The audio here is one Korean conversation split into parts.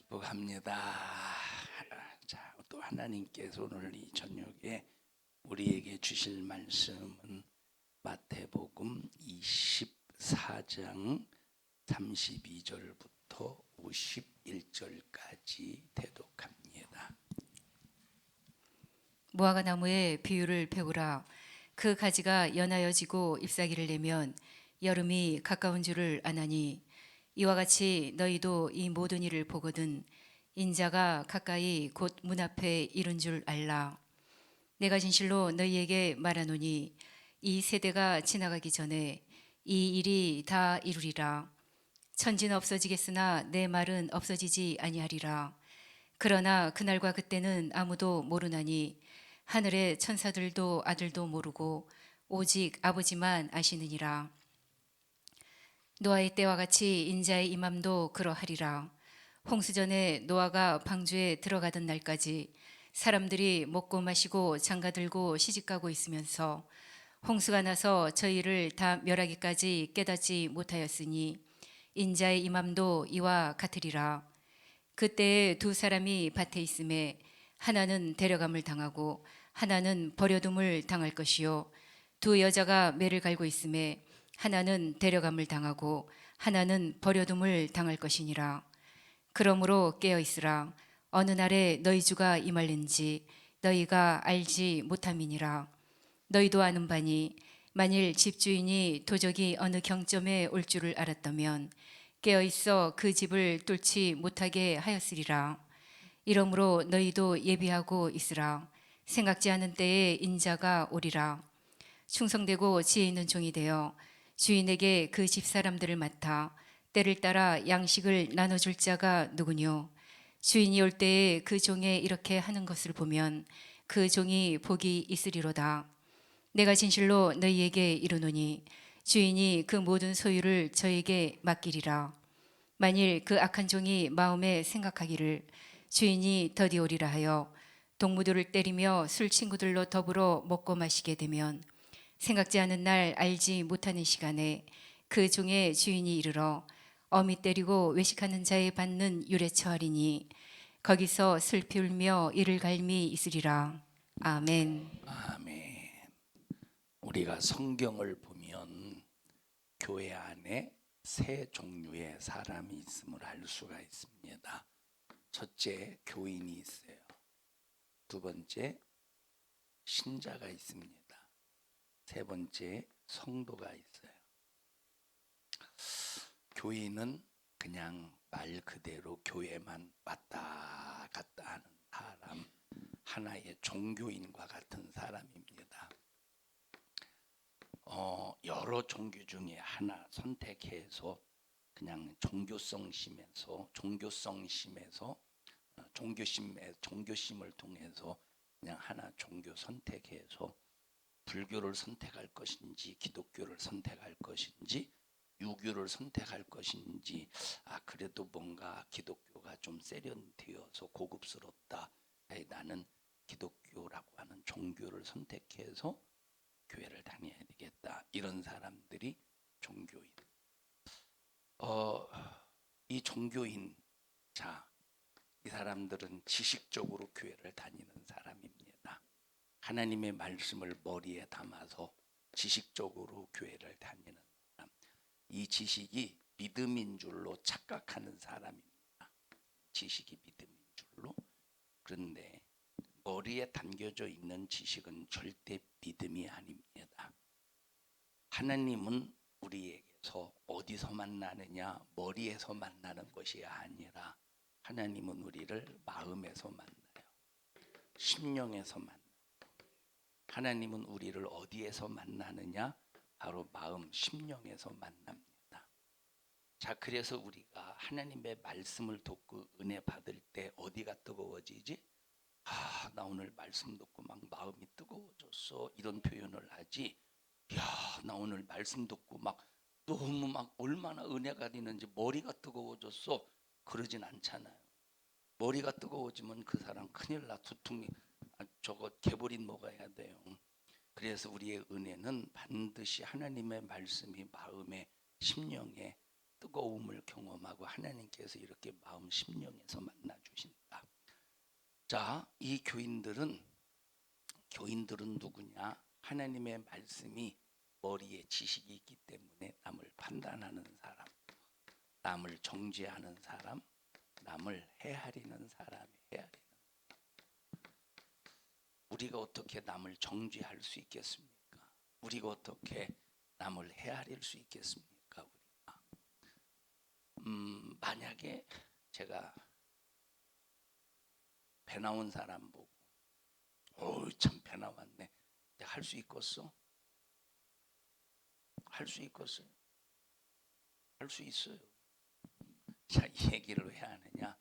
축복합니다. 자, 또 하나님께서 오늘 이 저녁에 우리에게 주실 말씀은 마태복음 24장 32절부터 51절까지 대독합니다. 무화과 나무의 비유를 배우라. 그 가지가 연하여지고 잎사귀를 내면 여름이 가까운 줄을 아나니, 이와 같이 너희도 이 모든 일을 보거든 인자가 가까이 곧 문 앞에 이른 줄 알라. 내가 진실로 너희에게 말하노니 이 세대가 지나가기 전에 이 일이 다 이루리라. 천지는 없어지겠으나 내 말은 없어지지 아니하리라. 그러나 그날과 그때는 아무도 모르나니 하늘의 천사들도 아들도 모르고 오직 아버지만 아시느니라. 노아의 때와 같이 인자의 임함도 그러하리라. 홍수전에 노아가 방주에 들어가던 날까지 사람들이 먹고 마시고 장가들고 시집가고 있으면서 홍수가 나서 저희를 다 멸하기까지 깨닫지 못하였으니 인자의 임함도 이와 같으리라. 그때에 두 사람이 밭에 있음에 하나는 데려감을 당하고 하나는 버려둠을 당할 것이요, 두 여자가 매를 갈고 있음에 하나는 데려감을 당하고 하나는 버려둠을 당할 것이니라. 그러므로 깨어 있으라. 어느 날에 너희 주가 임할는지 너희가 알지 못함이니라. 너희도 아는 바니 만일 집주인이 도적이 어느 경점에 올 줄을 알았다면 깨어 있어 그 집을 뚫지 못하게 하였으리라. 이러므로 너희도 예비하고 있으라. 생각지 않은 때에 인자가 오리라. 충성되고 지혜 있는 종이 되어 주인에게 그 집사람들을 맡아 때를 따라 양식을 나눠줄 자가 누구뇨? 주인이 올 때에 그 종에 이렇게 하는 것을 보면 그 종이 복이 있으리로다. 내가 진실로 너희에게 이르노니 주인이 그 모든 소유를 저에게 맡기리라. 만일 그 악한 종이 마음에 생각하기를 주인이 더디 오리라 하여 동무들을 때리며 술 친구들로 더불어 먹고 마시게 되면 생각지 않은 날 알지 못하는 시간에 그 종의 주인이 이르러 어미 때리고 외식하는 자에 받는 율에 처하리니 거기서 슬피 울며 이를 갈미 있으리라. 아멘. 아멘. 우리가 성경을 보면 교회 안에 세 종류의 사람이 있음을 알 수가 있습니다. 첫째, 교인이 있어요. 두 번째, 신자가 있습니다. 세 번째, 성도가 있어요. 교인은 그냥 말 그대로 교회만 왔다 갔다 하는 사람, 하나의 종교인과 같은 사람입니다. 여러 종교 중에 하나 선택해서 그냥 종교심을 통해서 그냥 하나 종교 선택해서 불교를 선택할 것인지 기독교를 선택할 것인지 유교를 선택할 것인지, 그래도 뭔가 기독교가 좀 세련되어서 고급스럽다, 나는 기독교라고 하는 종교를 선택해서 교회를 다녀야 되겠다, 이런 사람들이 종교인. 이 종교인, 이 사람들은 지식적으로 교회를 다니는 사람입니다. 하나님의 말씀을 머리에 담아서 지식적으로 교회를 다니는 사람. 이 지식이 믿음인 줄로 착각하는 사람입니다. 지식이 믿음인 줄로. 그런데 머리에 담겨져 있는 지식은 절대 믿음이 아닙니다. 하나님은 우리에게서 어디서 만나느냐, 머리에서 만나는 것이 아니라 하나님은 우리를 마음에서 만나요. 심령에서 만나요. 하나님은 우리를 어디에서 만나느냐? 바로 마음, 심령에서 만납니다. 자, 그래서 우리가 하나님의 말씀을 듣고 은혜 받을 때 어디가 뜨거워지지? 나 오늘 말씀 듣고 막 마음이 뜨거워졌어, 이런 표현을 하지. 나 오늘 말씀 듣고 막 너무 막 얼마나 은혜가 되는지 머리가 뜨거워졌어, 그러진 않잖아요. 머리가 뜨거워지면 그 사람 큰일 나. 두통이 저거 개버린 먹어야 돼요. 그래서 우리의 은혜는 반드시 하나님의 말씀이 마음에, 심령에 뜨거움을 경험하고 하나님께서 이렇게 마음 심령에서 만나 주신다. 자, 이 교인들은 누구냐? 하나님의 말씀이 머리에 지식이 있기 때문에 남을 판단하는 사람, 남을 정죄하는 사람, 남을 헤아리는 사람이 헤아리는. 우리가 어떻게 남을 정죄할 수 있겠습니까? 우리가 어떻게 남을 헤아릴 수 있겠습니까? 우리가 만약에 제가 배 나온 사람 보고 참 배 나왔네. 할 수 있겠어? 할 수 있겠어요? 할 수 있어요. 자, 이 얘기를 왜 하느냐?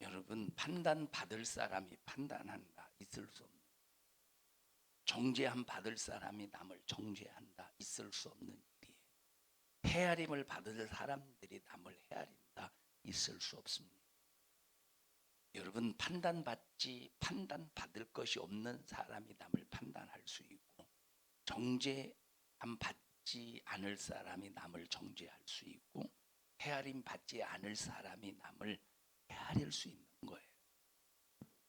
여러분, 판단 받을 사람이 판단한다. 있을 수 없는. 정죄함 받을 사람이 남을 정죄한다. 있을 수 없는 일이에요. 헤아림을 받을 사람들이 남을 헤아린다. 있을 수 없습니다. 여러분, 판단받을 것이 없는 사람이 남을 판단할 수 있고, 정죄함 받지 않을 사람이 남을 정죄할 수 있고, 헤아림 받지 않을 사람이 남을 헤아릴 수 있는 거예요.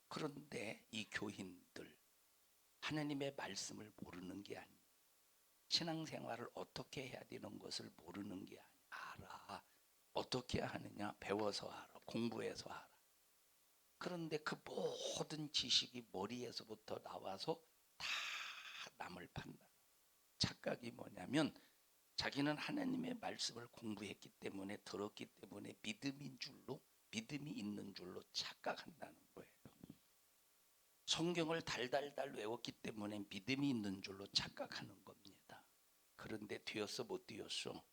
그런데 이 교인들, 하나님의 말씀을 모르는 게 아니에요. 신앙생활을 어떻게 해야 되는 것을 모르는 게 아니야. 알아. 어떻게 하느냐? 배워서 알아. 공부해서 알아. 그런데 그 모든 지식이 머리에서부터 나와서 다 남을 판단. 착각이 뭐냐면 자기는 하나님의 말씀을 공부했기 때문에, 들었기 때문에 믿음이 있는 줄로 착각한다는 거예요. 성경을 달달달 외웠기 때문에 믿음이 있는 줄로 착각하는 겁니다. 그런데 되었어 못 되었어?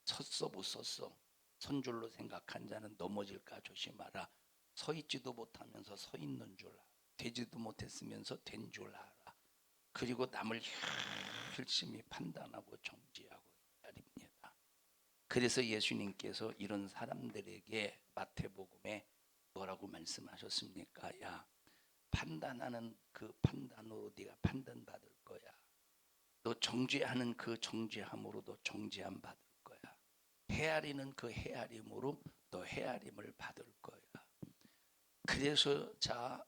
섰어 못 섰어? 선 줄로 생각한 자는 넘어질까 조심하라. 서 있지도 못하면서 서 있는 줄 알아. 되지도 못했으면서 된 줄 알아. 그리고 남을 열심히 판단하고 정죄하고 헤아립니다. 그래서 예수님께서 이런 사람들에게 마태복음에 뭐라고 말씀하셨습니까? 야, 판단하는 그 판단으로 네가 판단받을 거야. 너 정죄하는 그 정죄함으로 너 정죄함 받을 거야. 헤아리는 그 헤아림으로 너 헤아림을 받을 거야. 그래서 자,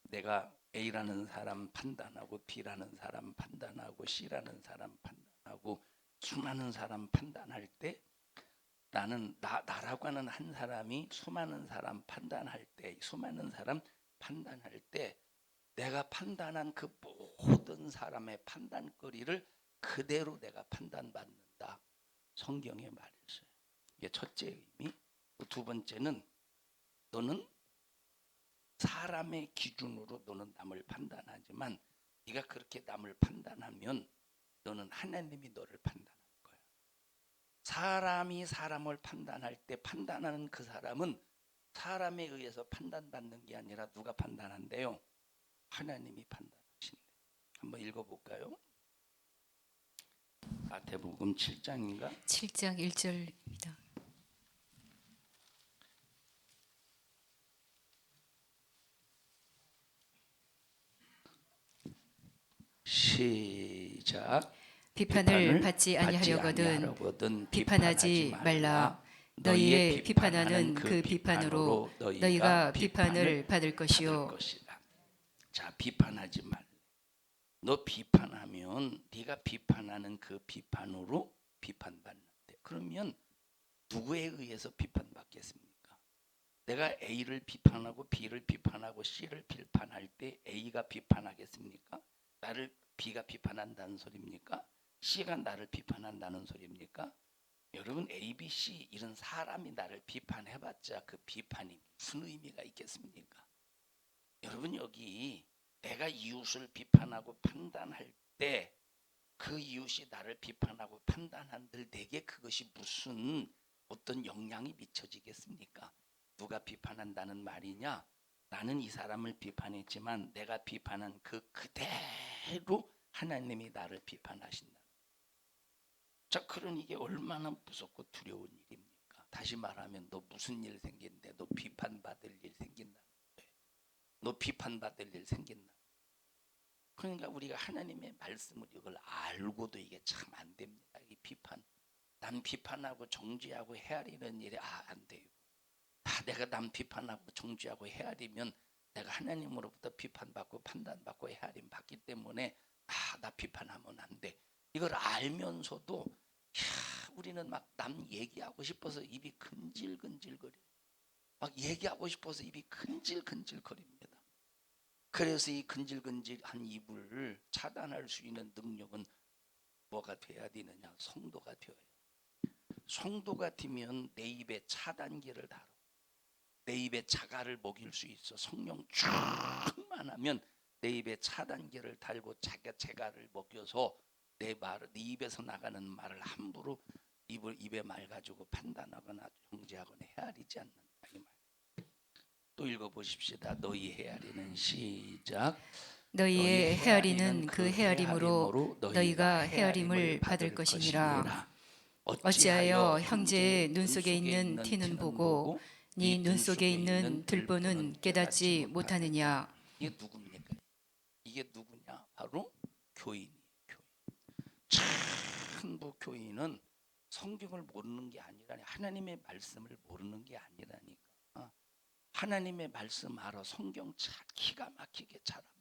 내가 A라는 사람 판단하고 B라는 사람 판단하고 C라는 사람 판단하고 수많은 사람 판단할 때 나는 나라고 하는 한 사람이 수많은 사람 판단할 때 내가 판단한 그 모든 사람의 판단거리를 그대로 내가 판단받는다. 성경에 말했어요. 이게 첫째 의미. 두 번째는 너는 사람의 기준으로 너는 남을 판단하지만 네가 그렇게 남을 판단하면 너는 하나님이 너를 판단하는 거야. 사람이 사람을 판단할 때 판단하는 그 사람은 사람에 의해서 판단받는 게 아니라 누가 판단한대요? 하나님이 판단하신대. 한번 읽어볼까요? 마태복음 7장인가? 7장 1절입니다. 시작. 비판을 받지 아니하려거든 비판하지 말라. 너희의 비판하는 그 비판으로 너희가 비판을 받을 것이요. 자, 비판하지 말. 너 비판하면 네가 비판하는 그 비판으로 비판받는데, 그러면 누구에 의해서 비판받겠습니까? 내가 A를 비판하고 B를 비판하고 C를 비판할 때 A가 비판하겠습니까? 나를 B가 비판한다는 소리입니까? C가 나를 비판한다는 소리입니까? 여러분, A, B, C 이런 사람이 나를 비판해봤자 그 비판이 무슨 의미가 있겠습니까? 여러분, 여기 내가 이웃을 비판하고 판단할 때 그 이웃이 나를 비판하고 판단한들 내게 그것이 무슨 어떤 영향이 미쳐지겠습니까? 누가 비판한다는 말이냐? 나는 이 사람을 비판했지만 내가 비판한 그 그대로 하나님이 나를 비판하신다. 자, 그러니 이게 얼마나 무섭고 두려운 일입니까? 다시 말하면 너 무슨 일 생긴데 너 비판받을 일 생긴다는 거예요. 너 비판받을 일 생긴다. 그러니까 우리가 하나님의 말씀을 이걸 알고도 이게 참 안 됩니다. 이 비판. 남 비판하고 정죄하고 헤아리는 일이 안 돼요. 내가 남 비판하고 정죄하고 헤아리면 내가 하나님으로부터 비판받고 판단받고 헤아림 받기 때문에 나 비판하면 안 돼. 이걸 알면서도 우리는 막 남 얘기하고 싶어서 입이 근질근질거려. 막 얘기하고 싶어서 입이 근질근질거립니다. 그래서 이 근질근질한 입을 차단할 수 있는 능력은 뭐가 돼야 되느냐? 성도가 되어야 돼. 성도 같으면 내 입에 차단기를 다뤄. 내 입에 자갈을 먹일 수 있어. 성령 충만하면 내 입에 차단기를 달고 자갈을 먹여서 내 입에서 나가는 말을 함부로 입에 말 가지고 판단하거나 정죄하거나 헤아리지 않는다. 이 말. 또 읽어보십시다. 너희 헤아리는 시작. 너희의 헤아리는 그 헤아림으로 너희가 헤아림을 받을 것이니라. 어찌하여 형제의 눈 속에 있는 티는 보고 네 눈 속에 있는 들보는 깨닫지 못하느냐. 이게 누굽니까? 이게 누구냐? 바로 교인이에요. 전부 교인은 성경을 모르는 게 아니라 하나님의 말씀을 모르는 게 아니라니까. 하나님의 말씀 알아. 성경 기가 막히게 잘 압니다.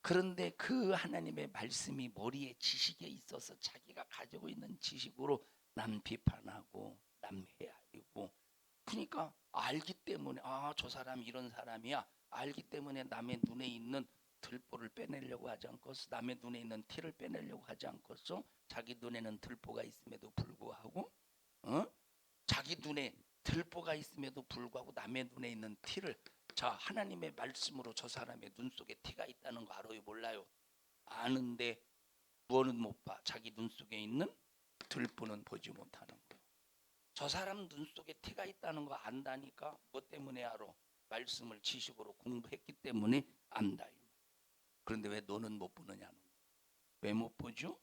그런데 그 하나님의 말씀이 머리에 지식에 있어서 자기가 가지고 있는 지식으로 남 비판하고 남 헤아리고, 그러니까 알기 때문에 저 사람이 이런 사람이야. 알기 때문에 남의 눈에 있는 들보를 빼내려고 하지 않고서, 남의 눈에 있는 티를 빼내려고 하지 않고서, 자기 눈에는 들보가 있음에도 불구하고, 자기 눈에 들보가 있음에도 불구하고 남의 눈에 있는 티를, 자, 하나님의 말씀으로 저 사람의 눈 속에 티가 있다는 거 알아요? 몰라요? 아는데 뭐는 못 봐? 자기 눈 속에 있는 들보는 보지 못하는 거예요. 저 사람 눈 속에 티가 있다는 거 안다니까. 뭐 때문에 알아? 말씀을 지식으로 공부했기 때문에 안다. 그런데 왜 너는 못 보느냐는 거예요. 왜 못 보죠?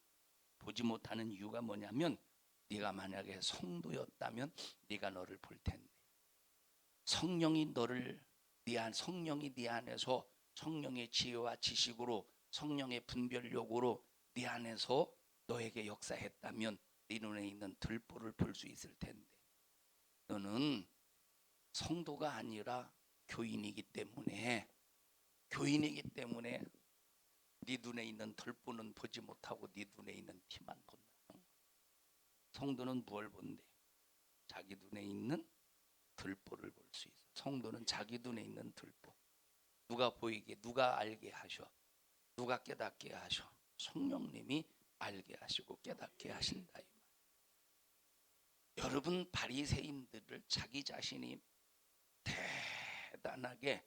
보지 못하는 이유가 뭐냐면, 네가 만약에 성도였다면 네가 너를 볼 텐데, 성령이 네 안에서 성령의 지혜와 지식으로, 성령의 분별력으로 네 안에서 너에게 역사했다면 네 눈에 있는 들보를 볼 수 있을 텐데, 너는 성도가 아니라 교인이기 때문에 네 눈에 있는 들보는 보지 못하고 네 눈에 있는 티만 본다는 거야. 성도는 무엇을 본대? 자기 눈에 있는 들보를 볼 수 있어. 성도는 자기 눈에 있는 들보. 누가 보이게, 누가 알게 하셔? 누가 깨닫게 하셔? 성령님이 알게 하시고 깨닫게 하신다. 여러분, 바리새인들을 자기 자신이 대단하게,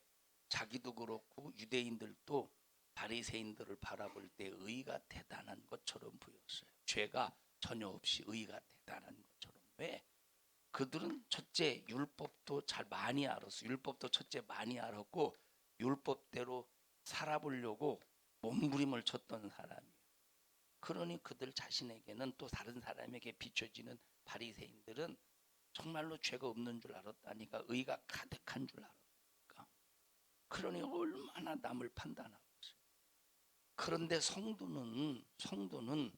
자기도 그렇고 유대인들도 바리새인들을 바라볼 때 의가 대단한 것처럼 보였어요. 죄가 전혀 없이 의가 대단한 것처럼. 왜? 그들은 첫째 율법도 많이 알았어. 율법도 첫째 많이 알았고, 율법대로 살아보려고 몸부림을 쳤던 사람이에요. 그러니 그들 자신에게는, 또 다른 사람에게 비춰지는 바리새인들은 정말로 죄가 없는 줄 알았다니까. 의가 가득한 줄 알았다니까. 그러니 얼마나 남을 판단하고 있어요. 그런데 성도는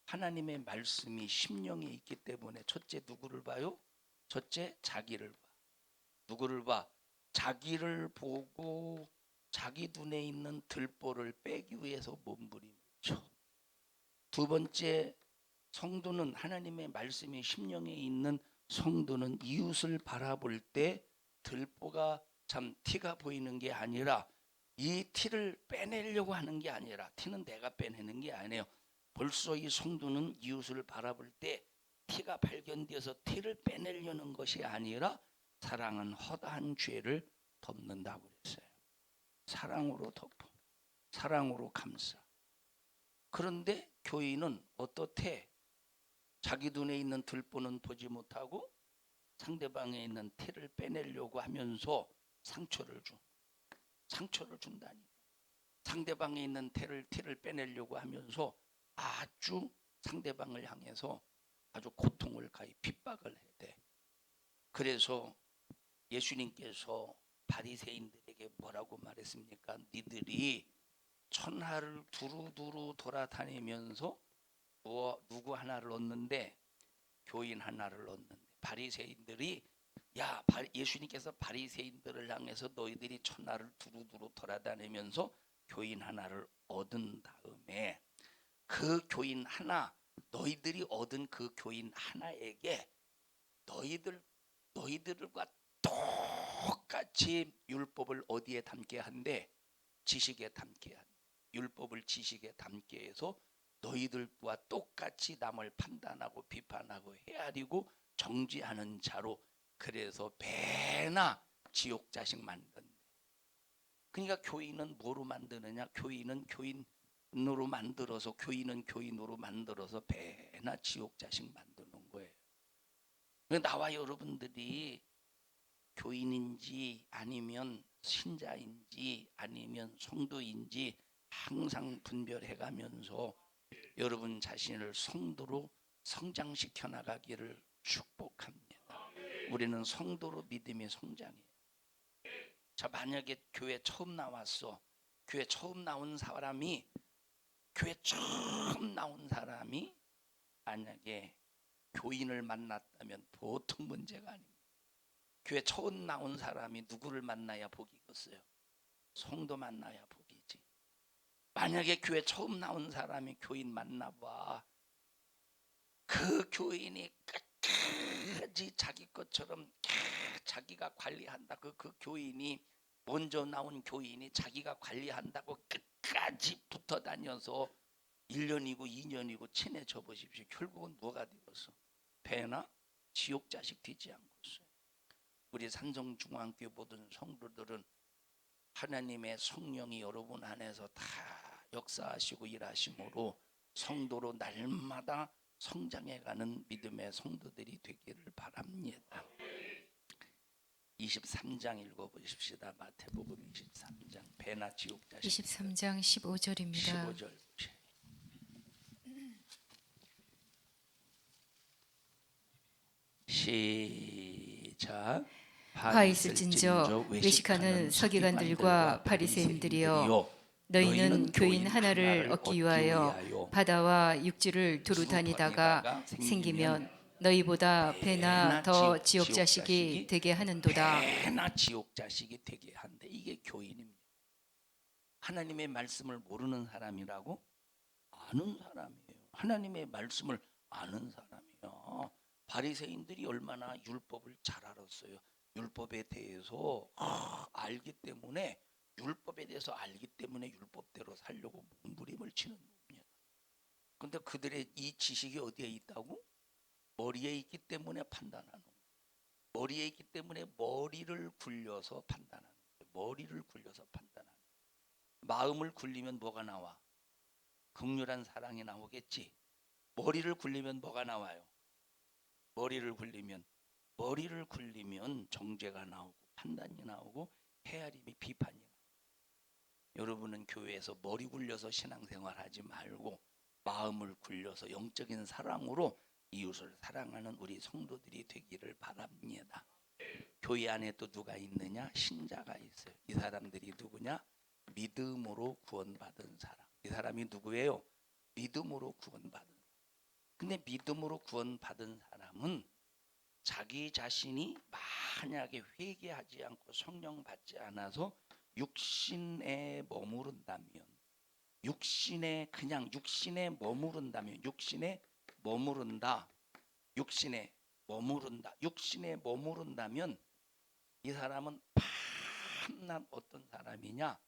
하나님의 말씀이 심령에 있기 때문에 첫째 누구를 봐요? 첫째 자기를 봐. 누구를 봐? 자기를 보고 자기 눈에 있는 들보를 빼기 위해서 몸부림을 쳐. 두 번째, 성도는, 하나님의 말씀이 심령에 있는 성도는 이웃을 바라볼 때 들보가 참 티가 보이는 게 아니라, 이 티를 빼내려고 하는 게 아니라, 티는 내가 빼내는 게 아니에요. 벌써 이 성도는 이웃을 바라볼 때 티가 발견되어서 티를 빼내려는 것이 아니라, 사랑은 허다한 죄를 덮는다고 그랬어요. 사랑으로 덮어, 사랑으로 감싸. 그런데 교인은 어떻게? 자기 눈에 있는 들보는 보지 못하고 상대방에 있는 티를 빼내려고 하면서 상처를 준다니. 상대방에 있는 티를 빼내려고 하면서 아주 상대방을 향해서 아주 고통을 가히 핍박을 해야 돼. 그래서 예수님께서 바리새인들에게 뭐라고 말했습니까? 니들이 천하를 두루두루 돌아다니면서 누구 하나를 얻는데 교인 하나를 얻는데 바리새인들이 예수님께서 바리새인들을 향해서 너희들이 천하를 두루두루 돌아다니면서 교인 하나를 얻은 다음에 그 교인 하나 너희들이 얻은 그 교인 하나에게 너희들과 똑같이 율법을 어디에 담게 한대? 지식에 담게 한. 율법을 지식에 담게 해서 너희들과 똑같이 남을 판단하고 비판하고 헤아리고 정죄하는 자로 그래서 배나 지옥 자식 만든대. 그러니까 교인은 뭐로 만드느냐? 교인은 교인으로 만들어서 배나 지옥 자식 만드는 거예요. 나와 여러분들이 교인인지 아니면 신자인지 아니면 성도인지 항상 분별해 가면서 여러분 자신을 성도로 성장시켜 나가기를 축복합니다. 우리는 성도로 믿음이 성장해요. 자, 만약에 교회 처음 나왔어. 교회 처음 나온 사람이 만약에 교인을 만났다면 보통 문제가 아닙니다. 교회 처음 나온 사람이 누구를 만나야 복이겠어요? 성도 만나야 복이지. 만약에 교회 처음 나온 사람이 교인 만나봐. 그 교인이 끝까지 자기 것처럼 자기가 관리한다고 그 교인이 먼저 나온 교인이 자기가 관리한다고 끝까지 붙어 다녀서 1년이고 2년이고 친해져 보십시오. 결국은 뭐가 되었어? 배나 지옥 자식 되지 않겠어요. 우리 산성중앙교회 모든 성도들은 하나님의 성령이 여러분 안에서 다 역사하시고 일하심으로 성도로 날마다 성장해가는 믿음의 성도들이 되기를 바랍니다. 23장 읽어보십시다. 마태복음 23장 배나 지옥 자식 23장 15절입니다. 15절 보세요. 시작. 화 있을진저 외식하는 서기관들과 바리새인들이여 너희는 교인 하나를 얻기 위하여 바다와 육지를 두루 다니다가 생기면 너희보다 배나 더 지옥 자식이 되게 하는도다. 배나 지옥 자식이 되게 한대. 이게 교인입니다. 하나님의 말씀을 모르는 사람이라고? 아는 사람이에요. 하나님의 말씀을 아는 사람이요. 바리새인들이 얼마나 율법을 잘 알았어요. 율법에 대해서 알기 때문에 율법대로 살려고 몸부림을 치는 겁니다. 그런데 그들의 이 지식이 어디에 있다고? 머리에 있기 때문에 판단하는 거예요. 머리에 있기 때문에 머리를 굴려서 판단하는 거예요. 머리를 굴려서 판단하는 거예요. 마음을 굴리면 뭐가 나와? 긍휼한 사랑이 나오겠지. 머리를 굴리면 뭐가 나와요? 머리를 굴리면 정죄가 나오고 판단이 나오고 헤아림이 비판이 나오고. 여러분은 교회에서 머리 굴려서 신앙생활하지 말고 마음을 굴려서 영적인 사랑으로 이웃을 사랑하는 우리 성도들이 되기를 바랍니다. 교회 안에 또 누가 있느냐? 신자가 있어요. 이 사람들이 누구냐? 믿음으로 구원받은 사람. 이 사람이 누구예요? 믿음으로 구원받은. 근데 믿음으로 구원받은 사람은 자기 자신이 만약에 회개하지 않고 성령 받지 않아서 육신에 머무른다면 육신에 머무른다면 이 사람은 밤낮 어떤 사람이냐?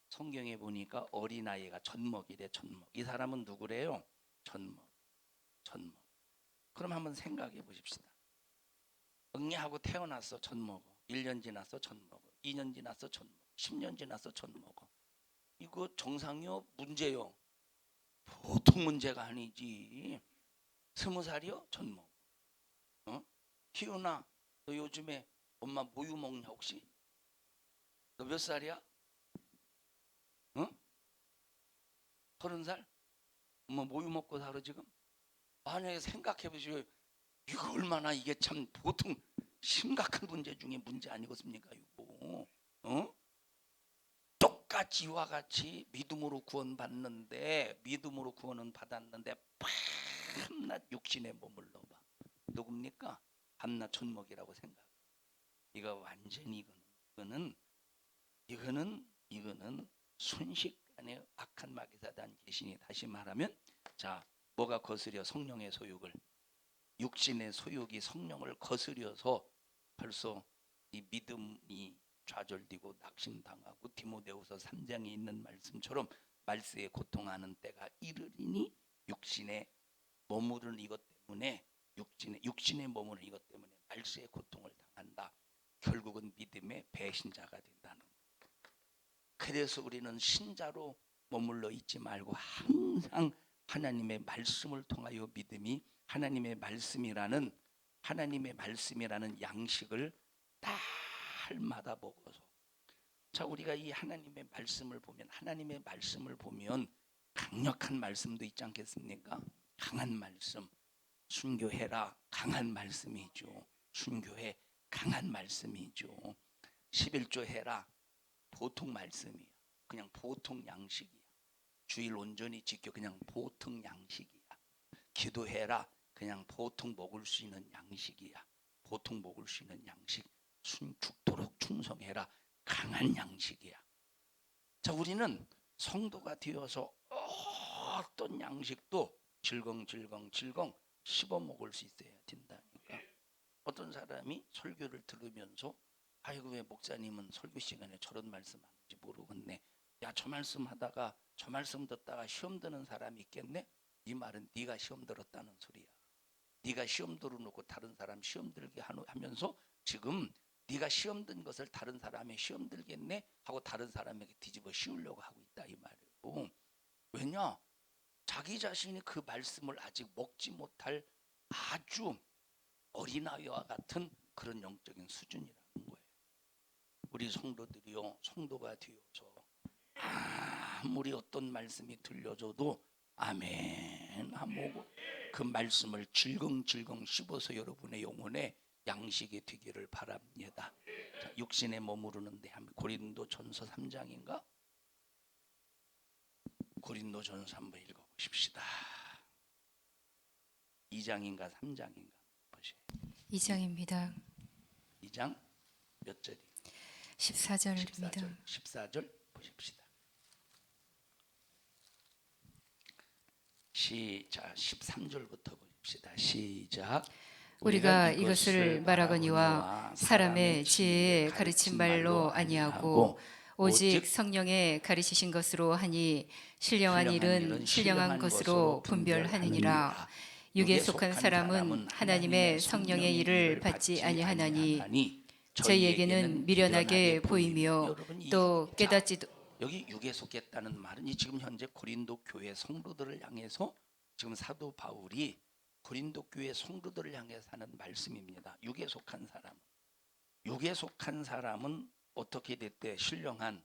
성경에 보니까 어린아이가 젖먹이래. 젖먹. 이 사람은 누구래요? 젖먹. 그럼 한번 생각해 보십시다. 응애하고 태어났어. 젖먹어. 1년 지났어. 젖먹어. 2년 지났어. 젖먹어. 10년 지났어. 젖먹어. 이거 정상이요? 문제요? 보통 문제가 아니지. 20살이요? 젖먹어. 희훈아, 너 요즘에 엄마 모유 먹냐 혹시? 너 몇 살이야? 30살? 엄마 모유 먹고 살아 지금? 만약에 생각해 보시오. 이거 얼마나 이게 참 보통 심각한 문제 중에 문제 아니겠습니까? 이거 똑같이 이와 같이 믿음으로 구원은 받았는데 밤낮 육신에 머물러 봐. 누굽니까? 밤낮 천목이라고 생각. 이거 완전히 이거는 순식간에 악한 마귀사단 귀신이, 다시 말하면 자, 뭐가 거스려? 성령의 소욕을, 육신의 소욕이 성령을 거스려서 벌써 이 믿음이 좌절되고 낙심당하고, 디모데후서 3장에 있는 말씀처럼 말세에 고통하는 때가 이르리니 육신에 머무르는 이것 때문에, 육신에 머무르는 이것 때문에 말세의 고통을 당한다. 결국은 믿음의 배신자가 된다는 거예요. 그래서 우리는 신자로 머물러 있지 말고 항상 하나님의 말씀을 통하여 믿음이, 하나님의 말씀이라는 양식을 날마다 먹어서, 자, 우리가 이 하나님의 말씀을 보면 강력한 말씀도 있지 않겠습니까? 강한 말씀, 순교해라, 강한 말씀이죠. 순교해, 강한 말씀이죠. 11조 해라, 보통 말씀이야. 그냥 보통 양식이야. 주일 온전히 지켜, 그냥 보통 양식이야. 기도해라, 그냥 보통 먹을 수 있는 양식이야. 보통 먹을 수 있는 양식. 죽도록 충성해라, 강한 양식이야. 자, 우리는 성도가 되어서 어떤 양식도 질겅 씹어 먹을 수 있어야 된다니까. 어떤 사람이 설교를 들으면서 아이고, 왜 목사님은 설교 시간에 저런 말씀 하는지 모르겠네. 야, 저 말씀 하다가 저 말씀 듣다가 시험 드는 사람이 있겠네? 이 말은 네가 시험 들었다는 소리야. 네가 시험 들어놓고 다른 사람 시험 들게 하면서 지금 네가 시험 든 것을 다른 사람이 시험 들겠네 하고 다른 사람에게 뒤집어 씌우려고 하고 있다, 이 말이에요. 왜냐? 자기 자신이 그 말씀을 아직 먹지 못할 아주 어린아이와 같은 그런 영적인 수준이라는 거예요. 우리 성도들이요, 성도가 되어서 아무리 어떤 말씀이 들려줘도 아멘 하고 그 말씀을 질겅 씹어서 여러분의 영혼에 양식이 되기를 바랍니다. 자, 육신에 머무르는데 고린도전서 3장인가? 고린도전서 한번 읽어보십시다. 2장인가 3장인가 보세요. 2장입니다. 2장 몇 절이? 14절입니다. 14절 보십시다. 시작. 13절부터 보십시다. 시작. 우리가 이것을 말하거니와 사람의 지혜에 가르친 말로 아니하고 오직 성령의 가르치신 것으로 하니 신령한 일은 신령한 것으로 분별하느니라. 육에 속한 사람은 하나님의 성령의 일을 받지 아니하나니 저희에게는 미련하게 보이며 또 깨닫지도. 여기 육에 속했다는 말은 지금 현재 고린도 교회 성도들을 향해서 지금 사도 바울이 고린도 교회 성도들을 향해서 하는 말씀입니다. 육에 속한 사람은 어떻게 됐대? 신령한.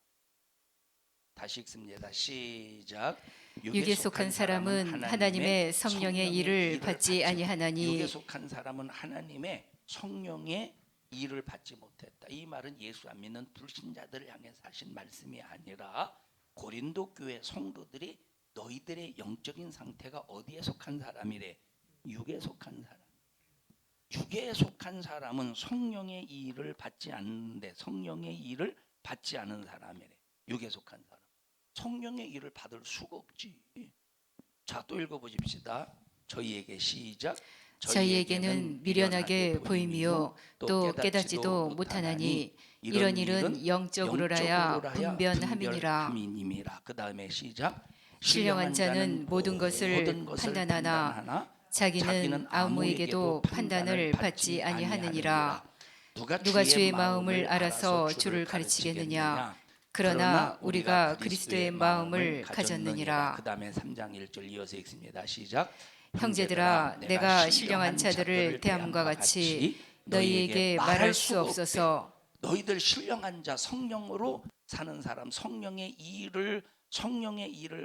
다시 읽습니다. 시작. 육에 속한 사람은 하나님의 성령의 일을 받지 아니하나니. 육에 속한 사람은 하나님의 성령의 일을 받지 못했다. 이 말은 예수 안 믿는 불신자들을 향해서 하신 말씀이 아니라 고린도 교회 성도들이 너희들의 영적인 상태가 어디에 속한 사람이래? 육에 속한 사람. 육에 속한 사람은 성령의 일을 받지 않는데, 성령의 일을 받지 않은 사람이래. 육에 속한 사람. 성령의 일을 받을 수가 없지. 자, 또 읽어보십시다. 저희에게 시작. 저희에게는 미련하게 보이며 또 깨닫지도 못하나니 이런 일은 영적으로라야 분변함이니라. 그 다음에 시작. 신령한 자는 모든 것을 판단하나 자기는 아무에게도 판단을 받지 아니하느니라. 누가 주의 마음을 알아서 주를 가르치겠느냐? 그러나 우리가 그리스도의 마음을 가졌느니라. 그 다음에 3장 1절 이어서 읽습니다. 시작. 형제들아, 내가 신령한 자들을 대함과 같이 너희에게 말할 수 없어서. 너희들 신령한 자, 성령으로 사는 사람, 성령의 일을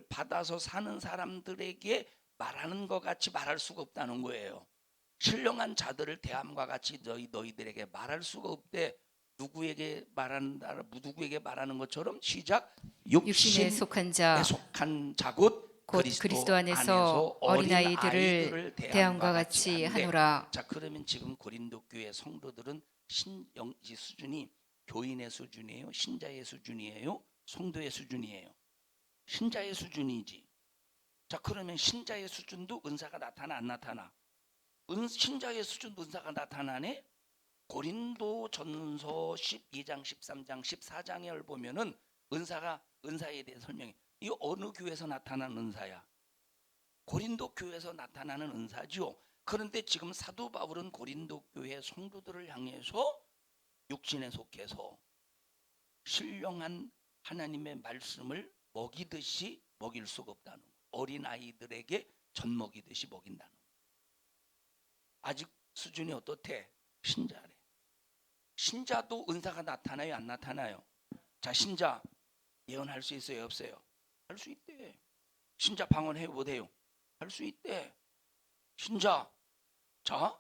받아서 사는 사람들에게 말하는 것 같이 말할 수가 없다는 거예요. 신령한 자들을 대함과 같이 너희들에게 말할 수가 없대. 누구에게 말하는 것처럼 시작. 육신에 속한 자 곧 곧 그리스도 안에서 어린아이들을 대함과 같이 하노라. 자, 그러면 지금 고린도 교회 성도들은 신영지 수준이 교인의 수준이에요, 신자의 수준이에요, 성도의 수준이에요? 신자의 수준이지. 자, 그러면 신자의 수준도 은사가 나타나 안 나타나? 신자의 수준도 은사가 나타나네. 고린도전서 12장, 13장, 14장을 보면은 은사에 대해 설명해. 이 어느 교회에서 나타난 은사야? 고린도 교회에서 나타나는 은사죠. 그런데 지금 사도 바울은 고린도 교회 성도들을 향해서 육신에 속해서 신령한 하나님의 말씀을 먹이듯이 먹일 수가 없다는 거예요. 어린 아이들에게 젖 먹이듯이 먹인다는 거예요. 아직 수준이 어떻대? 신자래. 신자도 은사가 나타나요, 안 나타나요? 자, 신자 예언할 수 있어요, 없어요? 할 수 있대. 신자 방언해 못해요? 할 수 있대. 신자. 자,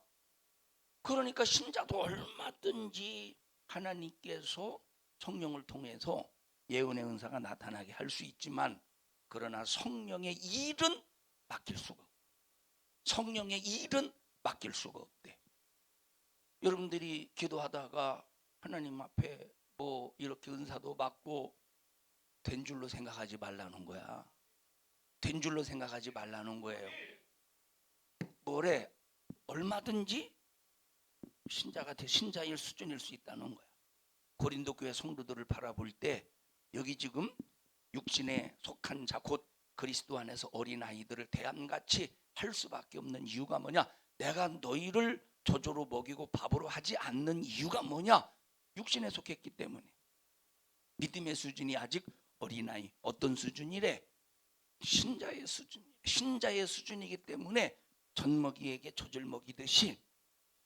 그러니까 신자도 얼마든지 하나님께서 성령을 통해서 예언의 은사가 나타나게 할 수 있지만, 그러나 성령의 일은 맡길 수가 없대. 성령의 일은 맡길 수가 없대. 여러분들이 기도하다가 하나님 앞에 뭐 이렇게 은사도 받고 된 줄로 생각하지 말라는 거야. 된 줄로 생각하지 말라는 거예요. 뭐래? 얼마든지 신자일 수준일 수 있다는 거야. 고린도 교회 성도들을 바라볼 때 여기 지금 육신에 속한 자, 곧 그리스도 안에서 어린 아이들을 대함같이 할 수밖에 없는 이유가 뭐냐? 내가 너희를 저조로 먹이고 밥으로 하지 않는 이유가 뭐냐? 육신에 속했기 때문에. 믿음의 수준이 아직 어린아이. 어떤 수준이래? 신자의 수준. 신자의 수준이기 때문에 젖먹이에게 젖을 먹이듯이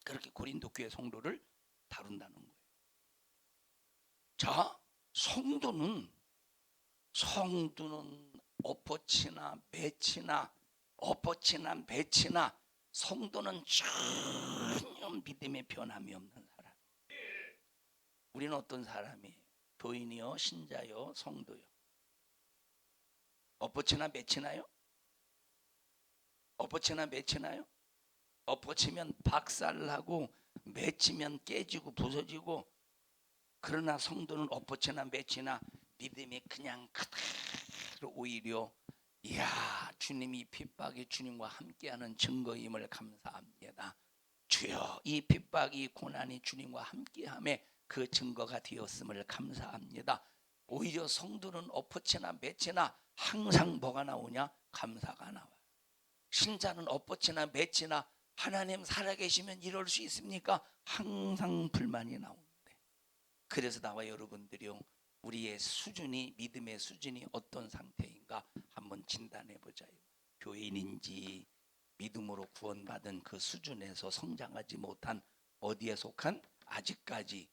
그렇게 고린도 교회 성도를 다룬다는 거예요. 자, 성도는 엎어치나 매치나 성도는 전혀 믿음의 변함이 없는 사람. 우리는 어떤 사람이에요? 교인이요, 신자요, 성도요? 엎어치나 매치나요? 엎어치나 매치나요? 엎어치면 박살나고 매치면 깨지고 부서지고. 그러나 성도는 엎어치나 매치나 믿음이 그냥 그대로 오히려, 이야, 주님이 핍박이 주님과 함께하는 증거임을 감사합니다. 주여, 이 핍박이 고난이 주님과 함께함에 그 증거가 되었음을 감사합니다. 오히려 성도는 엎어치나 매치나 항상 뭐가 나오냐? 감사가 나와요. 신자는 엎어치나 매치나 하나님 살아계시면 이럴 수 있습니까? 항상 불만이 나오는데. 그래서 나와 여러분들이요, 우리의 수준이, 믿음의 수준이 어떤 상태인가 한번 진단해 보자요. 교인인지 믿음으로 구원받은 그 수준에서 성장하지 못한, 어디에 속한? 아직까지래.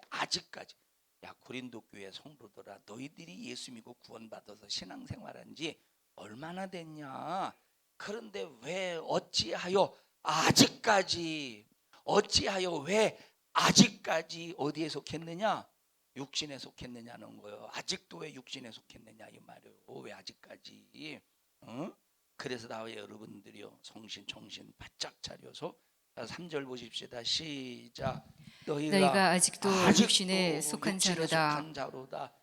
아직까지. 야, 고린도 교회 성도들아, 너희들이 예수 믿고 구원받아서 신앙생활한 지 얼마나 됐냐? 그런데 왜 어찌하여 왜 아직까지 어디에 속했느냐? 육신에 속했느냐는 거예요. 아직도 왜 육신에 속했느냐 이 말이에요. 왜 아직까지? 그래서 나와 여러분들이요, 정신 바짝 차려서 3절 보십시다. 시작. 너희가 아직도 육신에 속한 자로다.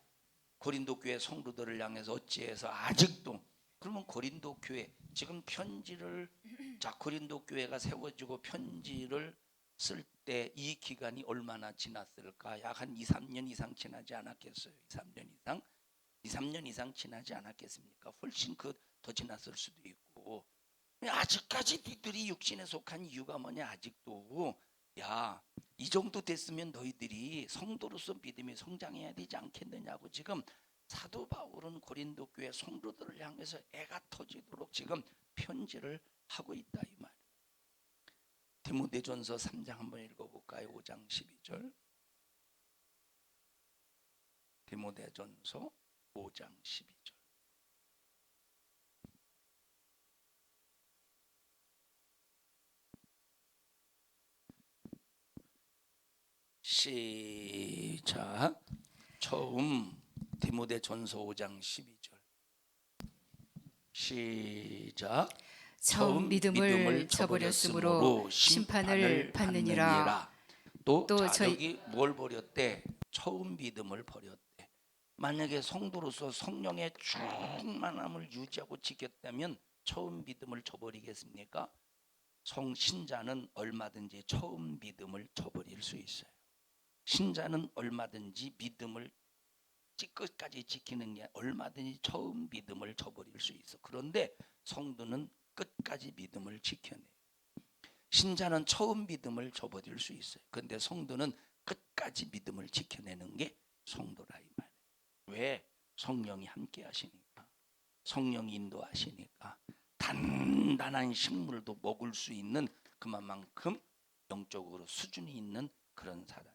고린도 교회 성도들을 향해서 어찌해서 아직도. 그러면 고린도 교회 지금 편지를, 자, 고린도 교회가 세워지고 편지를 쓸 때 이 기간이 얼마나 지났을까? 약 한 2, 3년 이상 지나지 않았겠어요? 2, 3년 이상 지나지 않았겠습니까? 훨씬 더 지났을 수도 있고. 아직까지 니들이 육신에 속한 이유가 뭐냐? 아직도. 야, 이 정도 됐으면 너희들이 성도로서 믿음이 성장해야 되지 않겠느냐고 지금 사도 바울은 고린도 교회 성도들을 향해서 애가 터지도록 지금 편지를 하고 있다 이 말. 디모데전서 3장 한번 읽어볼까요? 5장 12절. 디모데전서 5장 12절. 시작. 처음 디모데전서 5장 12절. 시작. 처음 믿음을 저버렸으므로 심판을 받느니라. 또 또 자, 저희- 여기 뭘 버렸대? 처음 믿음을 버렸대. 만약에 성도로서 성령의 충만함을 유지하고 지켰다면 처음 믿음을 저버리겠습니까? 신자는 얼마든지 처음 믿음을 저버릴 수 있어요. 신자는 얼마든지 믿음을 끝까지 지키는 게 얼마든지 처음 믿음을 저버릴 수 있어. 그런데 성도는 끝까지 믿음을 지켜내요. 신자는 처음 믿음을 저버릴 수 있어요. 그런데 성도는 끝까지 믿음을 지켜내는 게 성도라 이 말이에요. 왜? 성령이 함께 하시니까. 성령이 인도하시니까 단단한 식물도 먹을 수 있는 그만큼 영적으로 수준이 있는 그런 사람.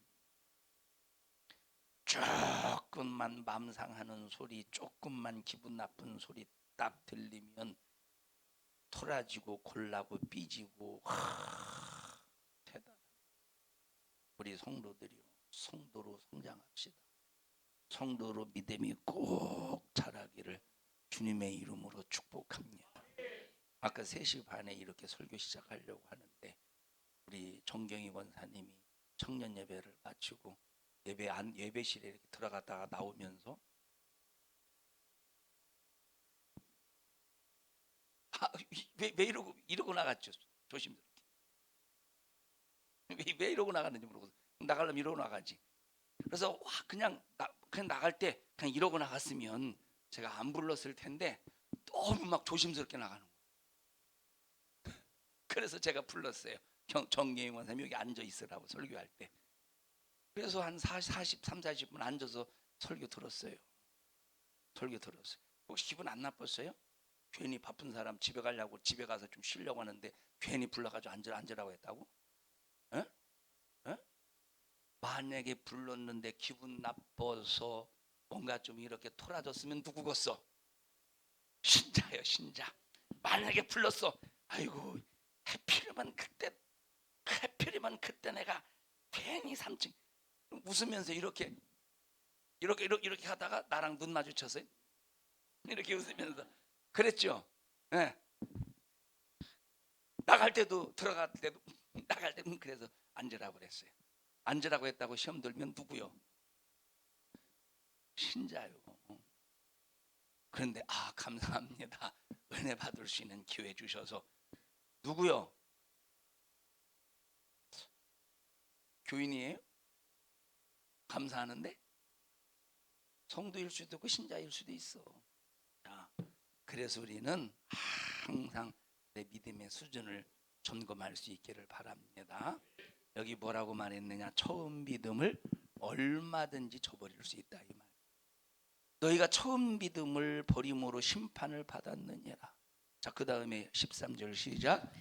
조금만 맘 상하는 소리, 조금만 기분 나쁜 소리 딱 들리면 토라지고 골라고 삐지고 대단. 우리 성도들이요, 성도로 성장합시다. 성도로 믿음이 꼭 자라기를 주님의 이름으로 축복합니다. 아까 3시 반에 이렇게 설교 시작하려고 하는데 우리 정경희 권사님이 청년 예배를 마치고 예배실에 이렇게 들어갔다가 나오면서 왜 이러고 나갔죠? 조심스럽게. 왜 이러고 나갔는지 모르고 나가려면 이러고 나가지. 그래서 그냥 나갈 때 그냥 이러고 나갔으면 제가 안 불렀을 텐데 너무 막 조심스럽게 나가는 거예요. 그래서 제가 불렀어요. 정경희 원사님 여기 앉아 있으라고 설교할 때. 그래서 한 40분 앉아서 설교 들었어요. 혹시 기분 안 나빴어요? 괜히 바쁜 사람 집에 가려고 집에 가서 좀 쉬려고 하는데 괜히 불러가지고 앉으라고 했다고? 에? 에? 만약에 불렀는데 기분 나빠서 뭔가 좀 이렇게 토라졌으면 누구겠어? 신자예요, 신자. 만약에 불렀어, 아이고 해피리만 그때 내가 괜히 3층 웃으면서 이렇게 하다가 나랑 눈 마주쳤어요. 이렇게 웃으면서 그랬죠. 네. 나갈 때도 들어갈 때도 나갈 때는 그래서 앉으라고 그랬어요. 앉으라고 했다고 시험 들면 누구요? 신자요. 그런데 감사합니다. 은혜 받을 수 있는 기회 주셔서. 누구요? 교인이에요? 감사하는데 성도일 수도 있고 신자일 수도 있어. 자, 그래서 우리는 항상 내 믿음의 수준을 점검할 수 있기를 바랍니다. 여기 뭐라고 말했느냐? 처음 믿음을 얼마든지 저버릴 수 있다 이 말. 너희가 처음 믿음을 버림으로 심판을 받았느니라. 자, 그 다음에 13절 시작.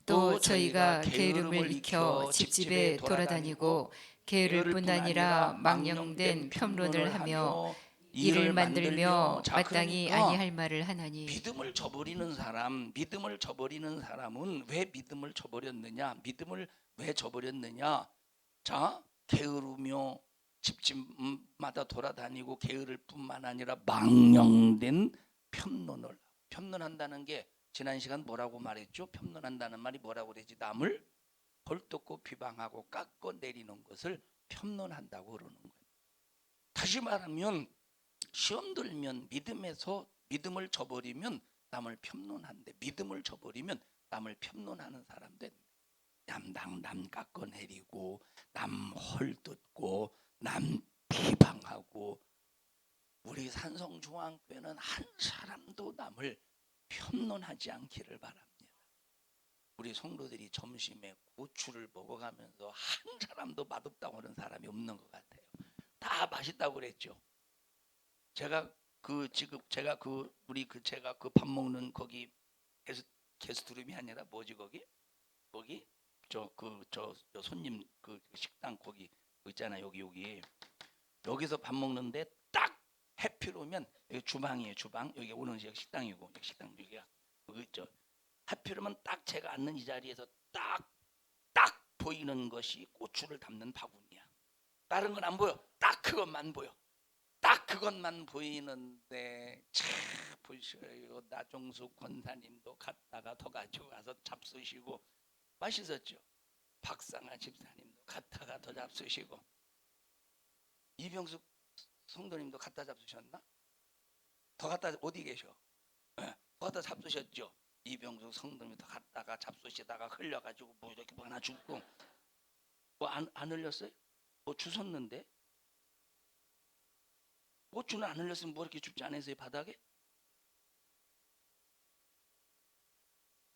또 저희가 게으름을 익혀 집집에 돌아다니고 게으를 뿐 아니라 망령된 편론을 하며 이를 만들며 마땅히 아니할 말을 하나니. 믿음을 저버리는 사람은 왜 믿음을 저버렸느냐? 믿음을 왜 저버렸느냐? 자, 게으르며 집집마다 돌아다니고 게으를 뿐만 아니라 망령된 편론한다는 게 지난 시간 뭐라고 말했죠? 편론한다는 말이 뭐라고 그러지? 남을 헐뜯고 비방하고 깎고 내리는 것을 편론한다고 그러는 거예요. 다시 말하면 시험 들면 믿음을 저버리면 남을 편론한대. 믿음을 저버리면 남을 편론하는 사람 된대. 남 깎아내리고 남 헐뜯고 남 비방하고. 우리 산성중앙교회는 한 사람도 남을 편론하지 않기를 바랍니다. 우리 성도들이 점심에 고추를 먹어가면서 한 사람도 맛없다고 하는 사람이 없는 것 같아요. 다 맛있다고 그랬죠. 제가 그 밥 먹는 거기 게스트룸이 아니라 뭐지 거기 저 손님 그 식당 거기 있잖아. 여기서 밥 먹는데 딱 해피로면 여기 주방이에요. 주방 여기 오는 식당이고 식당 여기야. 해피로면 딱 제가 앉는 이 자리에서 딱 보이는 것이 고추를 담는 바구니야. 다른 건 안 보여. 딱 그것만 보여. 딱 그것만 보이는데 참 싶으셔요. 나종숙 권사님도 갔다가 더 가지고 가서 잡수시고 맛있었죠. 박상아 집사님도 갔다가 더 잡수시고 이병숙 성도님도 갖다 잡수셨나? 더 갖다 어디 계셔? 더 갖다 잡수셨죠. 이병숙 성도님도 갔다가 잡수시다가 흘려가지고 뭐 이렇게 뭐 하나 죽고 뭐 안 흘렸어요? 뭐 주웠는데 고추는 안 흘렸으면 뭐 이렇게 줍지 않았어요 바닥에?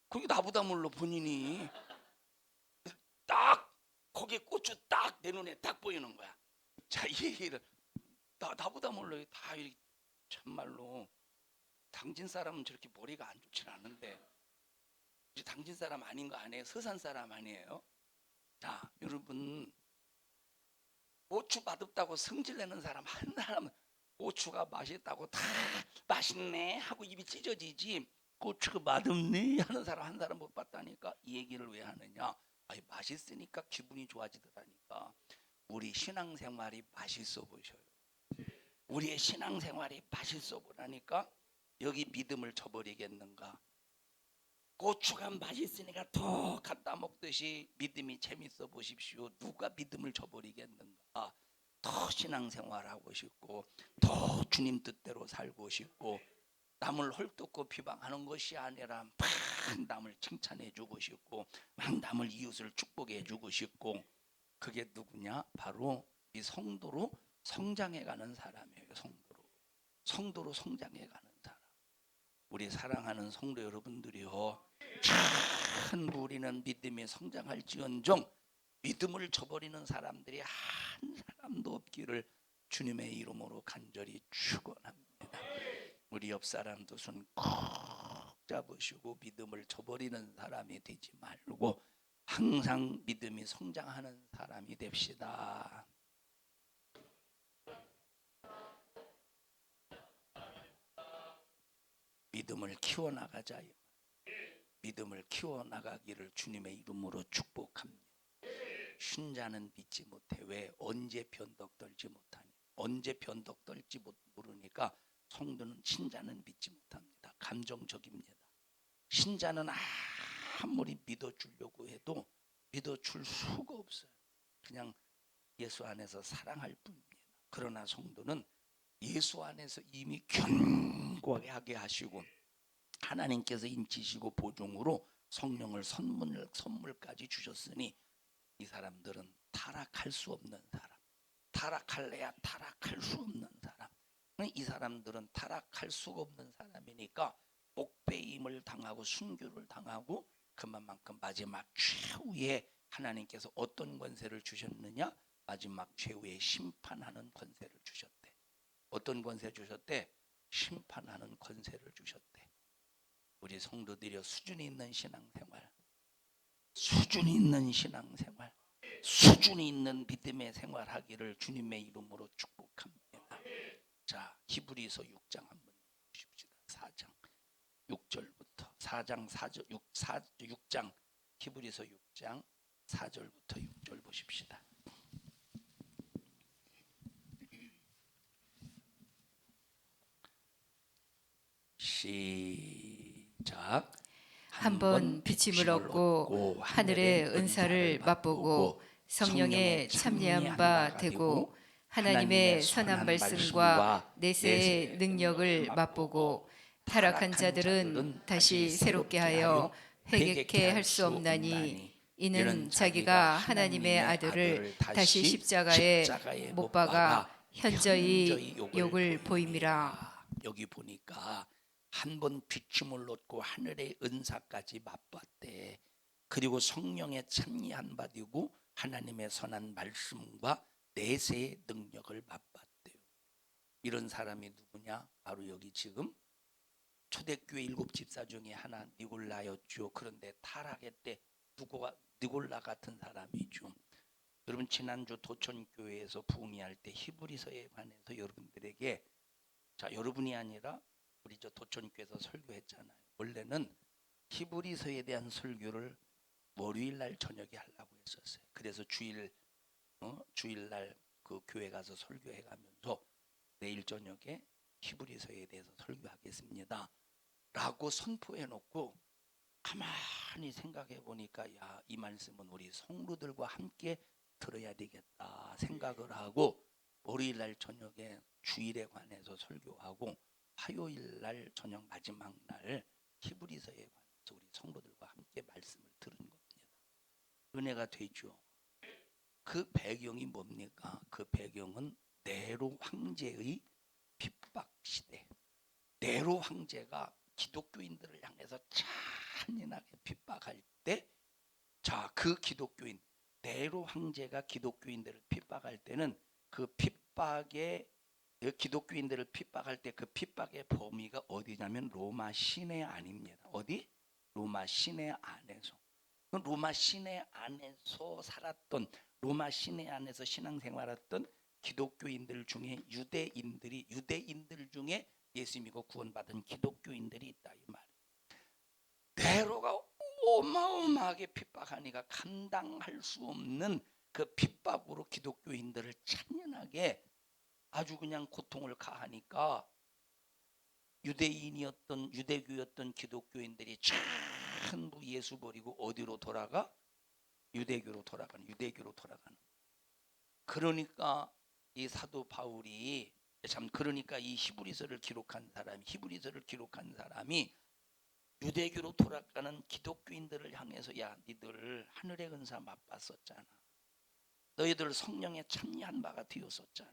그게 나보다 몰라 본인이 딱 거기 고추 딱 내 눈에 딱 보이는 거야. 자, 이 얘기를 나보다 몰라요. 다 이렇게 참말로 당진 사람은 저렇게 머리가 안 좋진 않은데 이제 당진 사람 아닌 거 아니에요? 서산 사람 아니에요? 자, 여러분 고추 맛없다고 성질내는 사람 한 사람 고추가 맛있다고 다 맛있네 하고 입이 찢어지지 고추가 맛없네 하는 사람 한 사람 못 봤다니까. 이 얘기를 왜 하느냐? 아니, 맛있으니까 기분이 좋아지더라니까. 우리 신앙생활이 맛있어 보셔요. 우리의 신앙생활이 맛있어 보라니까. 여기 믿음을 저버리겠는가? 고추가 맛있으니까 더 갖다 먹듯이 믿음이 재밌어 보십시오. 누가 믿음을 저버리겠는가? 더 신앙생활하고 싶고 더 주님 뜻대로 살고 싶고 남을 헐뜯고 비방하는 것이 아니라 막 남을 칭찬해 주고 싶고 막 남을 이웃을 축복해 주고 싶고 그게 누구냐? 바로 이 성도로 성장해 가는 사람이에요. 성도로 성장해 가는 사람. 우리 사랑하는 성도 여러분들이요, 참 우리는 믿음이 성장할지언정 믿음을 저버리는 사람들이 한 사람도 없기를 주님의 이름으로 간절히 축원합니다. 우리 옆 사람도 손 꼭 잡으시고 믿음을 저버리는 사람이 되지 말고 항상 믿음이 성장하는 사람이 됩시다. 믿음을 키워나가자. 믿음을 키워나가기를 주님의 이름으로 축복합니다. 신자는 믿지 못해. 왜? 언제 변덕떨지 못하니. 언제 변덕떨지 모르니까 성도는 신자는 믿지 못합니다. 감정적입니다. 신자는 아무리 믿어주려고 해도 믿어줄 수가 없어요. 그냥 예수 안에서 사랑할 뿐입니다. 그러나 성도는 예수 안에서 이미 견고하게 하시고 하나님께서 인치시고 보증으로 성령을 선물까지 주셨으니 이 사람들은 타락할 수 없는 사람, 타락할래야 타락할 수 없는 사람. 이 사람들은 타락할 수가 없는 사람이니까 복배임을 당하고 순교를 당하고 그만큼 마지막 최후에 하나님께서 어떤 권세를 주셨느냐? 마지막 최후에 심판하는 권세를 주셨대. 어떤 권세 주셨대? 심판하는 권세를 주셨대. 우리 성도들이 수준이 있는 신앙생활, 수준이 있는 신앙생활, 수준이 있는 믿음의 생활하기를 주님의 이름으로 축복합니다. 자, 히브리서 6장 한번 보십시다. 4장 6절부터 4장 4절 6장 히브리서 6장 4절부터 6절 보십시다. 시작. 한번 비침을 얻고 하늘의 은사를 맛보고 성령의 참여한 바 되고 하나님의 선한 말씀과 내세의 능력을 맛보고 타락한 자들은 다시 새롭게 하여 회개케 할 수 없나니 이는 자기가 하나님의 아들을 다시 십자가에 못 박아 현저히 욕을 보임이라. 여기 보니까 한 번 비춤을 얻고 하늘의 은사까지 맛봤대. 그리고 성령의 참여한 바 되고 하나님의 선한 말씀과 내세의 능력을 맛봤대요. 이런 사람이 누구냐? 바로 여기 지금 초대교회 7집사 중에 하나 니골라였죠. 그런데 타락했대. 니골라 같은 사람이죠. 여러분 지난주 도천교회에서 부흥회할 때 히브리서에 관해서 여러분들에게, 자, 여러분이 아니라 우리 저 도천교회에서 설교했잖아요. 원래는 히브리서에 대한 설교를 월요일날 저녁에 하려고 했었어요. 그래서 주일날 그 교회 가서 설교해가면서 내일 저녁에 히브리서에 대해서 설교하겠습니다. 하겠습니다 라고 선포해 놓고 가만히 생각해 보니까 야, 이 말씀은 우리 성도들과 함께 들어야 되겠다 생각을 하고 월요일 날 저녁에 주일에 관해서 설교하고 화요일 날 저녁 마지막 날 히브리서에 관해서 우리 성도들과 함께 말씀을 들은 겁니다. 은혜가 되죠. 그 배경이 뭡니까? 그 배경은 네로 황제의 핍박 시대. 네로 황제가 기독교인들을 향해서 잔인하게 핍박할 때, 자, 그 기독교인 네로 황제가 기독교인들을 핍박할 때는 그 핍박의 기독교인들을 핍박할 때 그 핍박의 범위가 어디냐면 로마 시내 안입니다. 어디? 로마 시내 안에서. 로마 시내 안에서 살았던, 로마 시내 안에서 신앙생활했던 기독교인들 중에 유대인들 중에 예수 믿고 구원받은 기독교인들이 있다 이 말. 네로가 어마어마하게 핍박하니까 감당할 수 없는 그 핍박으로 기독교인들을 잔인하게 아주 그냥 고통을 가하니까 유대교였던 기독교인들이 전부 예수 버리고 어디로 돌아가? 유대교로 돌아가는. 그러니까 이 사도 바울이 그러니까 이 히브리서를 기록한 사람이 유대교로 돌아가는 기독교인들을 향해서 야, 니들 하늘의 은사 맛봤었잖아. 너희들 성령에 참여한 바가 되었었잖아.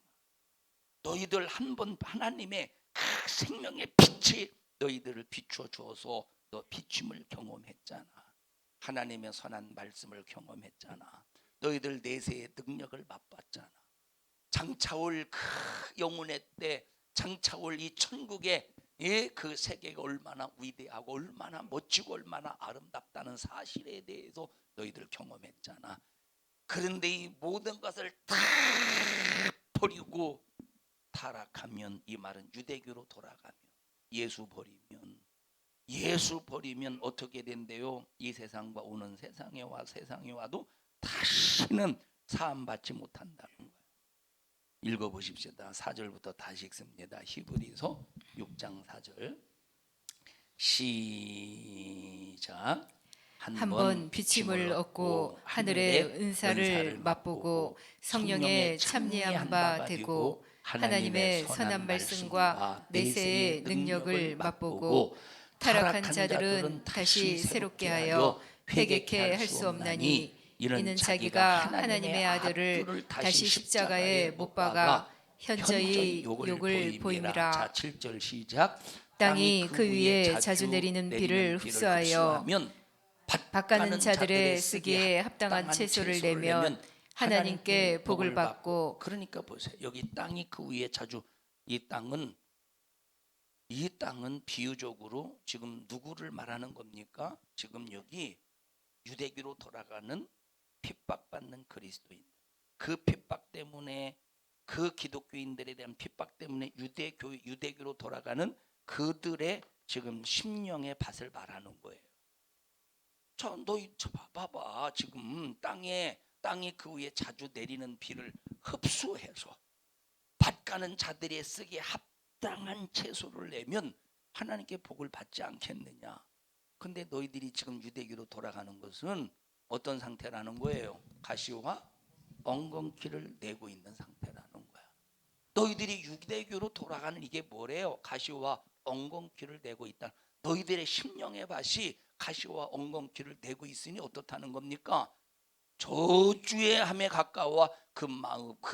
너희들 한 번 하나님의 그 생명의 빛이 너희들을 비추어 주어서 너 비춤을 경험했잖아. 하나님의 선한 말씀을 경험했잖아. 너희들 내세의 능력을 맛봤잖아. 장차올 그 영혼의 때, 장차올 이 천국의 그 세계가 얼마나 위대하고 얼마나 멋지고 얼마나 아름답다는 사실에 대해서 너희들 경험했잖아. 그런데 이 모든 것을 다 버리고 타락하면, 이 말은 유대교로 돌아가면, 예수 버리면 어떻게 된대요? 이 세상과 오는 세상에 와도 다시는 사함받지 못한다는 거예요. 읽어보십시다. 4절부터 다시 읽습니다. 히브리서 6장 4절 시작. 한 번 비침을 얻고 하늘의 은사를 맛보고 성령에 참여한 바 되고 하나님의 선한 말씀과 내세의 능력을 맛보고 타락한 자들은 다시 새롭게 하여 회개케 할 수 없나니 이는 자기가 하나님의 아들을 다시 십자가에 못 박아 현저히 욕을 보임이라. 자, 7절 시작. 땅이 그 위에 자주 내리는 비를 흡수하여 밭가는 자들의 쓰기에 합당한 채소를 내면 하나님께 복을 받고. 그러니까 보세요. 여기 땅이 그 위에 자주, 이 땅은 비유적으로 지금 누구를 말하는 겁니까? 지금 여기 유대교로 돌아가는 핍박받는 그리스도인, 그 핍박 때문에, 그 기독교인들에 대한 핍박 때문에 유대교로 돌아가는 그들의 지금 심령의 밭을 말하는 거예요. 너희 봐봐. 지금 땅이 그 위에 자주 내리는 비를 흡수해서 밭가는 자들의 쓰기에 합당한 채소를 내면 하나님께 복을 받지 않겠느냐. 근데 너희들이 지금 유대교로 돌아가는 것은 어떤 상태라는 거예요? 가시와 엉겅퀴를 내고 있는 상태라는 거야. 너희들이 유대교로 돌아가는 이게 뭐래요? 가시와 엉겅퀴를 내고 있다. 너희들의 심령의 밭이 가시와 엉겅퀴를 내고 있으니 어떻다는 겁니까? 저주의 함에 가까워 그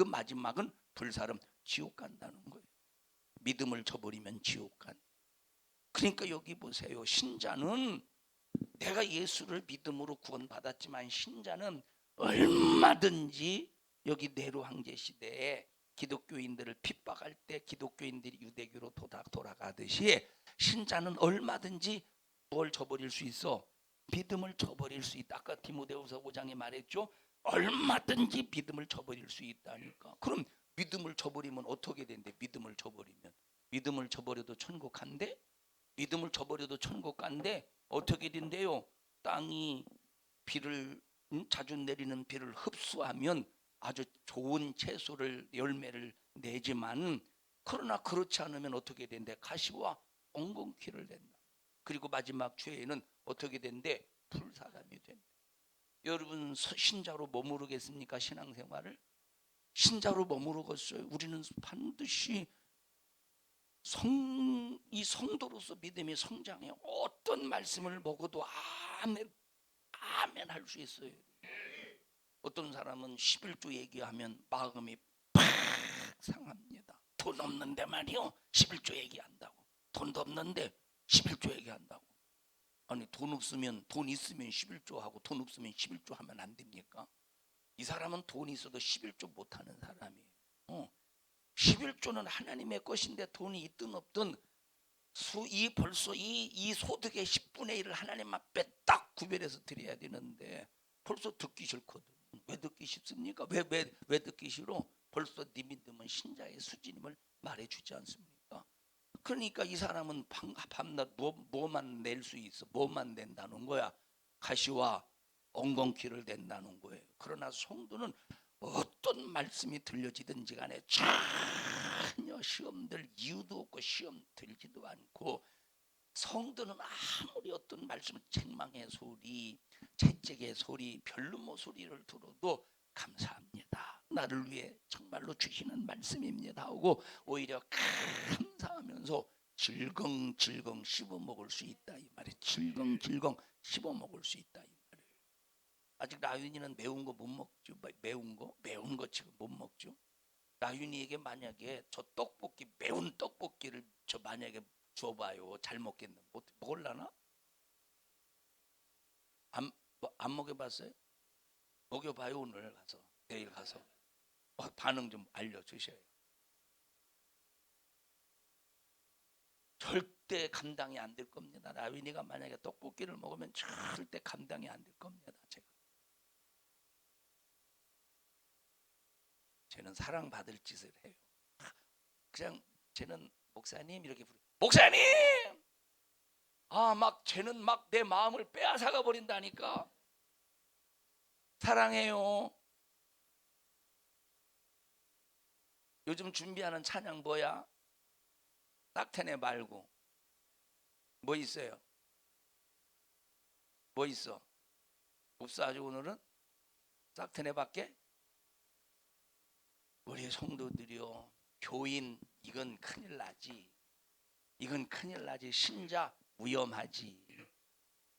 마지막은 불사름, 지옥 간다는 거예요. 믿음을 저버리면 지옥 간. 그러니까 여기 보세요. 신자는, 내가 예수를 믿음으로 구원받았지만 신자는 얼마든지 여기 네로 황제 시대에 기독교인들을 핍박할 때 기독교인들이 유대교로 돌아가듯이 신자는 얼마든지 뭘 저버릴 수 있어? 믿음을 저버릴 수 있다. 아까 디모데후서 5장에 말했죠. 얼마든지 믿음을 저버릴 수 있다니까. 그럼 믿음을 저버리면 어떻게 된대? 믿음을 저버려도 천국 간대? 믿음을 저버려도 천국 간대? 어떻게 된대요? 땅이 비를 자주 내리는 비를 흡수하면 아주 좋은 채소를, 열매를 내지만, 그러나 그렇지 않으면 어떻게 된대? 가시와 엉겅퀴를 낸다. 그리고 마지막 죄에는 어떻게 된대? 불사람이 된대. 여러분 신자로 머무르겠습니까? 신앙생활을 신자로 머무르겠어요? 우리는 반드시 이 성도로서 믿음이 성장해. 어떤 말씀을 먹어도 아멘 아멘 할 수 있어요. 어떤 사람은 11조 얘기하면 마음이 팍 상합니다. 돈 없는데 말이요 11조 얘기한다고. 돈도 없는데 11조 얘기한다고. 아니 돈 있으면 11조 하고 돈 없으면 11조 하면 안 됩니까? 이 사람은 돈이 있어도 11조 못하는 사람이에요. 11조는 하나님의 것인데 돈이 있든 없든 벌써 이 소득의 10분의 1을 하나님 앞에 딱 구별해서 드려야 되는데 벌써 듣기 싫거든. 왜 듣기 싫습니까? 왜 듣기 싫어? 벌써 네 믿음은 신자의 수준임을 말해주지 않습니까? 그러니까 이 사람은 밤낮 뭐만 낼 수 있어? 뭐만 낸다는 거야? 가시와 엉겅퀴를 낸다는 거예요. 그러나 성도는 어떤 말씀이 들려지든지 간에 전혀 시험들 이유도 없고 시험 들지도 않고, 성도는 아무리 어떤 말씀을 책망의 소리, 채찍의 소리, 별루모 소리를 들어도 감사합니다. 나를 위해 정말로 주시는 말씀입니다 하고 오히려 감사하면서 질겅질겅 씹어먹을 수 있다 이 말이에요. 질겅질겅 씹어먹을 수 있다 이 말이에요. 아직 라윤이는 매운 거 못 먹죠. 매운 거 지금 못 먹죠. 라윤이에게 만약에 저 떡볶이, 매운 떡볶이를 저 만약에 줘봐요. 잘 먹겠나? 먹을라나? 안 먹여봤어요? 먹여봐요. 오늘 가서, 내일 가서 반응 좀 알려주셔요. 절대 감당이 안 될 겁니다. 라윈이가 만약에 떡볶이를 먹으면 절대 감당이 안 될 겁니다. 쟤는 사랑받을 짓을 해요. 그냥 쟤는 목사님 이렇게 부르. 목사님! 막 쟤는 막 내 마음을 빼앗아가 버린다니까. 사랑해요. 요즘 준비하는 찬양 뭐야? 딱테네 말고 뭐 있어요? 뭐 있어? 없어. 아주 오늘은 싹트네밖에. 우리 성도들이요, 교인 이건 큰일 나지. 이건 큰일 나지. 신자 위험하지.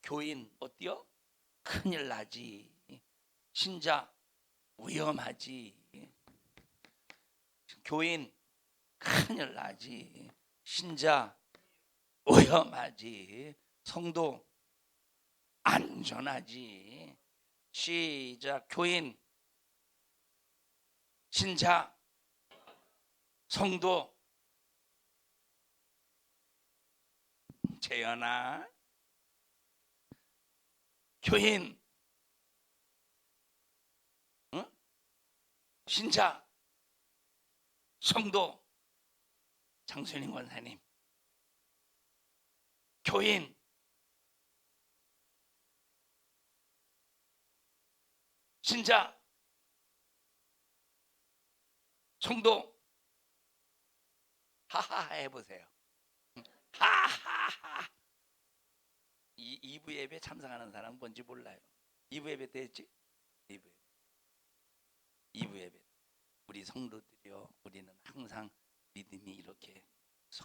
교인 어때요? 큰일 나지. 신자 위험하지. 교인 큰일 나지. 신자 위험하지. 성도 안전하지. 시작. 교인, 신자, 성도. 재현아, 교인, 응? 신자, 성도. 장순임 권사님, 교인, 신자, 성도. 하하하 해보세요. 하하하. 2부 예배 참석하는 사람 뭔지 몰라요. 2부 예배 됐지? 2부 예배. 우리 성도들이요, 우리는 항상 믿음이 이렇게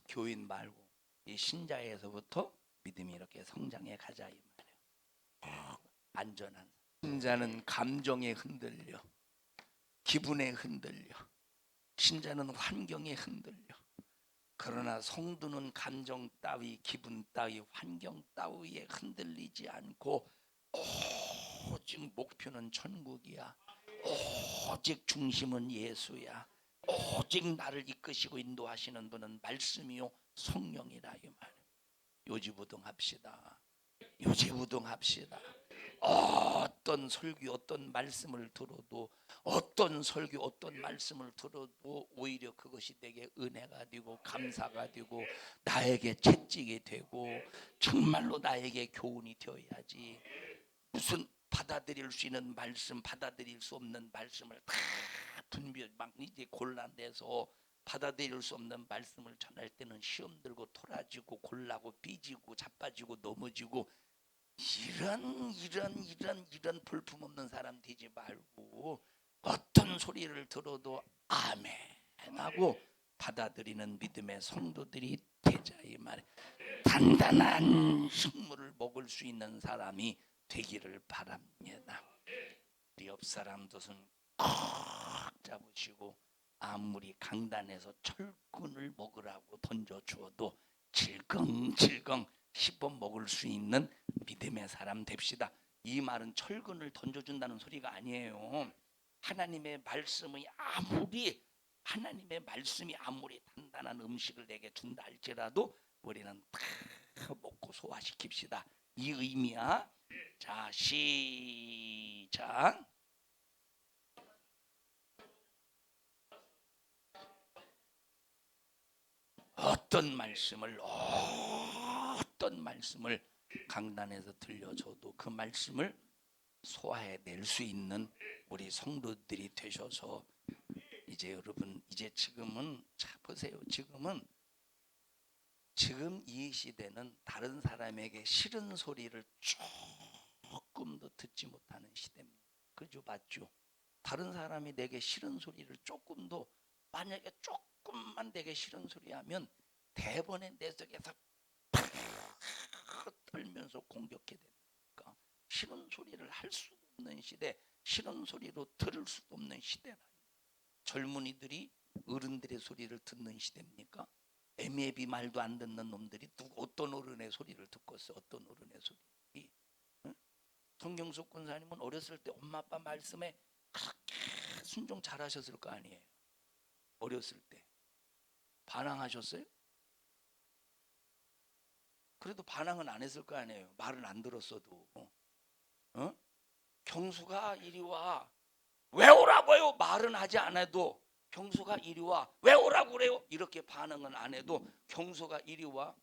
교인 말고 이 신자에서부터 믿음이 이렇게 성장해 가자 이 말이에요. 안전한. 신자는 감정에 흔들려, 기분에 흔들려. 신자는 환경에 흔들려. 그러나 성도는 감정 따위, 기분 따위, 환경 따위에 흔들리지 않고 오직 목표는 천국이야. 오직 중심은 예수야. 오직 나를 이끄시고 인도하시는 분은 말씀이요 성령이라 이 말. 요지부동합시다. 요지부동합시다. 어떤 설교, 어떤 말씀을 들어도, 어떤 설교, 어떤 말씀을 들어도 오히려 그것이 내게 은혜가 되고 감사가 되고 나에게 채찍이 되고 정말로 나에게 교훈이 되어야지. 무슨 받아들일 수 있는 말씀, 받아들일 수 없는 말씀을 다 분별 막 이제 골라내서 받아들일 수 없는 말씀을 전할 때는 시험 들고 토라지고 골라고 삐지고 자빠지고 넘어지고 이런 볼품없는 사람 되지 말고 어떤 소리를 들어도 아멘 하고 받아들이는 믿음의 성도들이 되자 이 말이에요. 단단한 식물을 먹을 수 있는 사람이 되기를 바랍니다. 우리 옆 사람도 손 꼭 잡으시고 아무리 강단에서 철근을 먹으라고 던져주어도 질겅질겅 씹어 먹을 수 있는 믿음의 사람 됩시다. 이 말은 철근을 던져준다는 소리가 아니에요. 하나님의 말씀이 아무리 단단한 음식을 내게 준다 할지라도 우리는 다 먹고 소화시킵시다. 이 의미야. 자, 시작. 어떤 말씀을 강단에서 들려줘도 그 말씀을 소화해낼 수 있는 우리 성도들이 되셔서 이제 여러분 지금은 자 보세요. 지금 이 시대는 다른 사람에게 싫은 소리를 조금도 듣지 못하는 시대입니다. 그죠? 맞죠? 다른 사람이 내게 싫은 소리를 조금도 만약에 조금만 내게 싫은 소리 하면 대번에 내 속에서 떨면서 공격해 되니까 싫은 소리를 할 수도 없는 시대, 싫은 소리로 들을 수도 없는 시대라. 젊은이들이 어른들의 소리를 듣는 시대입니까? 애매비 말도 안 듣는 놈들이 어떤 어른의 소리를 듣겠어? 어떤 어른의 소리? 응? 성경석 권사님은 어렸을 때 엄마 아빠 말씀에 그렇게 순종 잘하셨을 거 아니에요. 어렸을 때 반항하셨어요? 그래도 반항은 안 했을 거 아니에요. 말은 안 들었어도. 경수가 이리 와. 왜 오라고요? 말은 하지 않아도 경수가 이리 와. 왜 오라고 그래요? 이렇게 반응은 안 해도 경수가 이리 와.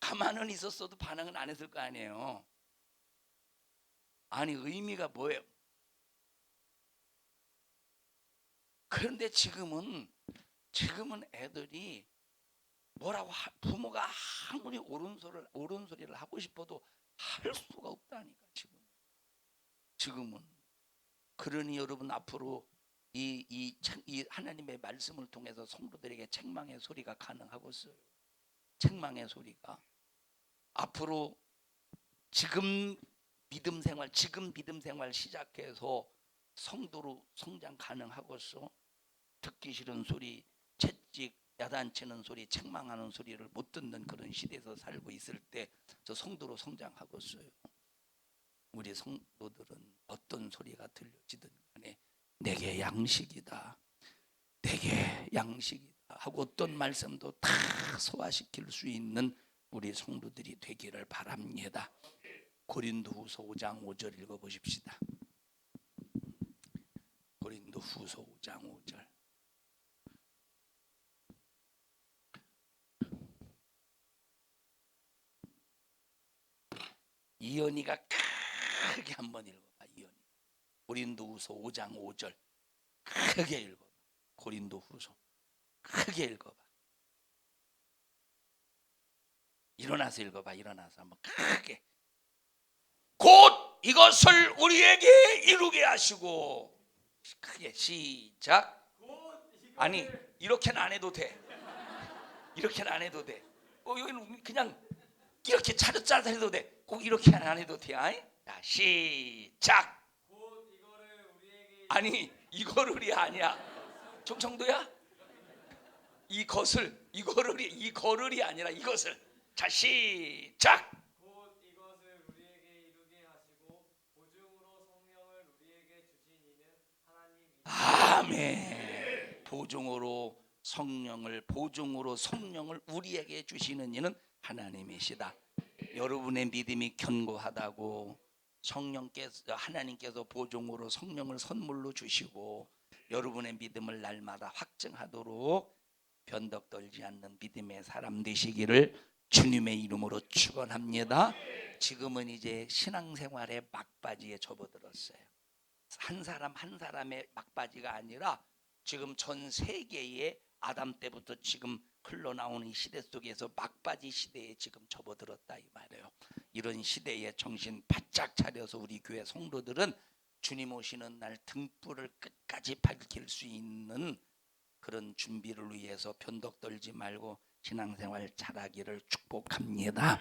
가만은 있었어도 반응은 안 했을 거 아니에요. 아니 의미가 뭐예요? 그런데 지금은 애들이 뭐라고 부모가 아무리 옳은 소리를 하고 싶어도 할 수가 없다니까 지금은. 그러니 여러분 앞으로 이 하나님의 말씀을 통해서 성도들에게 책망의 소리가 가능하겠어요. 책망의 소리가 앞으로 지금 믿음 생활 시작해서 성도로 성장 가능하겠어. 듣기 싫은 소리, 채찍 야단치는 소리, 책망하는 소리를 못 듣는 그런 시대에서 살고 있을 때 저 성도로 성장하겠어요. 우리 성도들은 어떤 소리가 들려지든 간에 내게 양식이다 하고 어떤 말씀도 다 소화시킬 수 있는 우리 성도들이 되기를 바랍니다. 고린도후서 5장 5절 읽어보십시다. 고린도후서 5장 5절. 이현이가 크게 한번 읽어봐. 이현이. 고린도후서 5장 5절 크게 읽어봐. 고린도후서 크게 읽어봐. 일어나서 읽어봐. 일어나서 한번 크게. 곧 이것을 우리에게 이루게 하시고. 크게 시작. 아니 이렇게는 안 해도 돼. 이렇게는 안 해도 돼. 여기는 그냥 이렇게 차렷 해도 돼. 꼭 이렇게 안 해도 돼. 자, 시작. 아니 이거를이 아니야. 정도야? 이거를이 아니라 이것을. 자, 시작. 곧 이것을 우리에게 이루게 하시고 보증으로 성령을 우리에게 주신 이는 하나님이시다. 아멘. 보증으로 성령을 우리에게 주시는 이는 하나님이시다. 여러분의 믿음이 견고하다고 하나님께서 보증으로 성령을 선물로 주시고 여러분의 믿음을 날마다 확증하도록 변덕 떨지 않는 믿음의 사람 되시기를 주님의 이름으로 축원합니다. 지금은 이제 신앙생활의 막바지에 접어들었어요. 한 사람의 막바지가 아니라 지금 전 세계의 아담 때부터 지금 흘러나오는 이 시대 속에서 막바지 시대에 지금 접어들었다 이 말이에요. 이런 시대에 정신 바짝 차려서 우리 교회 성도들은 주님 오시는 날 등불을 끝까지 밝힐 수 있는 그런 준비를 위해서 변덕 떨지 말고 신앙생활 잘하기를 축복합니다.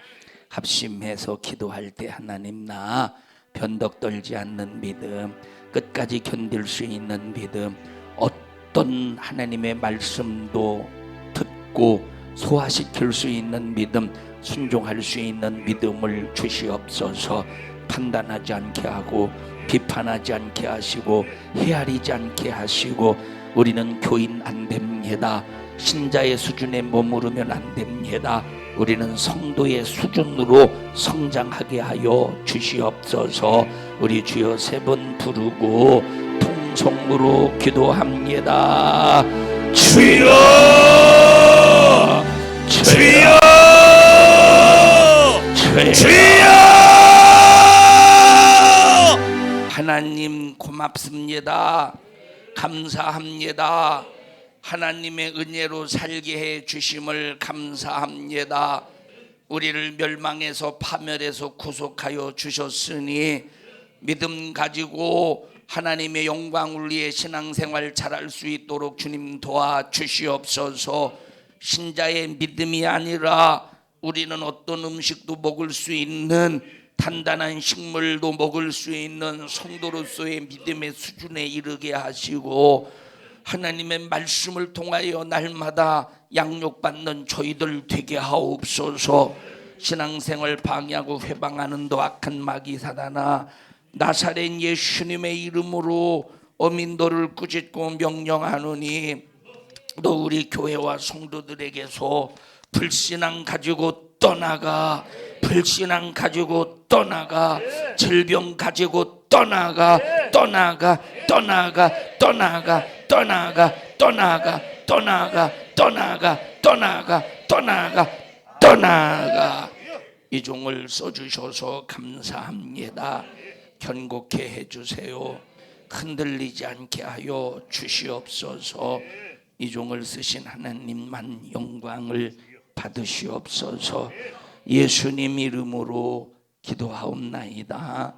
합심해서 기도할 때 하나님 나 변덕 떨지 않는 믿음, 끝까지 견딜 수 있는 믿음, 어떤 하나님의 말씀도 듣고 소화시킬 수 있는 믿음, 순종할 수 있는 믿음을 주시옵소서. 판단하지 않게 하고 비판하지 않게 하시고 헤아리지 않게 하시고, 우리는 교인 안 됩니다. 신자의 수준에 머무르면 안 됩니다. 우리는 성도의 수준으로 성장하게 하여 주시옵소서. 우리 주여 세 번 부르고 통성으로 기도합니다. 주여, 주여, 주여. 하나님 고맙습니다. 감사합니다. 하나님의 은혜로 살게 해 주심을 감사합니다. 우리를 멸망에서 파멸에서 구속하여 주셨으니 믿음 가지고 하나님의 영광을 위해 신앙생활 잘할 수 있도록 주님 도와주시옵소서. 신자의 믿음이 아니라 우리는 어떤 음식도 먹을 수 있는, 단단한 식물도 먹을 수 있는 성도로서의 믿음의 수준에 이르게 하시고, 하나님의 말씀을 통하여 날마다 양육받는 저희들 되게 하옵소서. 신앙생활 방해하고 회방하는 도 악한 마귀 사단아, 나사렛 예수님의 이름으로 어민도를 꾸짖고 명령하노니 너 우리 교회와 성도들에게서 불신앙 가지고 떠나가, 불신앙 가지고 떠나가, 질병 가지고 떠나가, 떠나가, 떠나가, 떠나가, 떠나가, 떠나가, 떠나가, 떠나가, 떠나가, 떠나가, 떠나가. 이 종을 써주셔서 감사합니다. 견고케 해주세요. 흔들리지 않게 하여 주시옵소서. 이 종을 쓰신 하나님만 영광을 받으시옵소서. 예수님 이름으로 기도하옵나이다.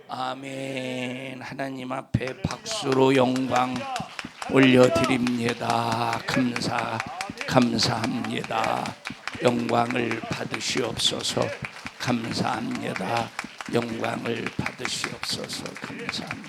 아멘. 하나님 앞에 박수로 영광 올려드립니다. 감사합니다. 영광을 받으시옵소서. 감사합니다. 영광을 받으시옵소서. 감사합니다.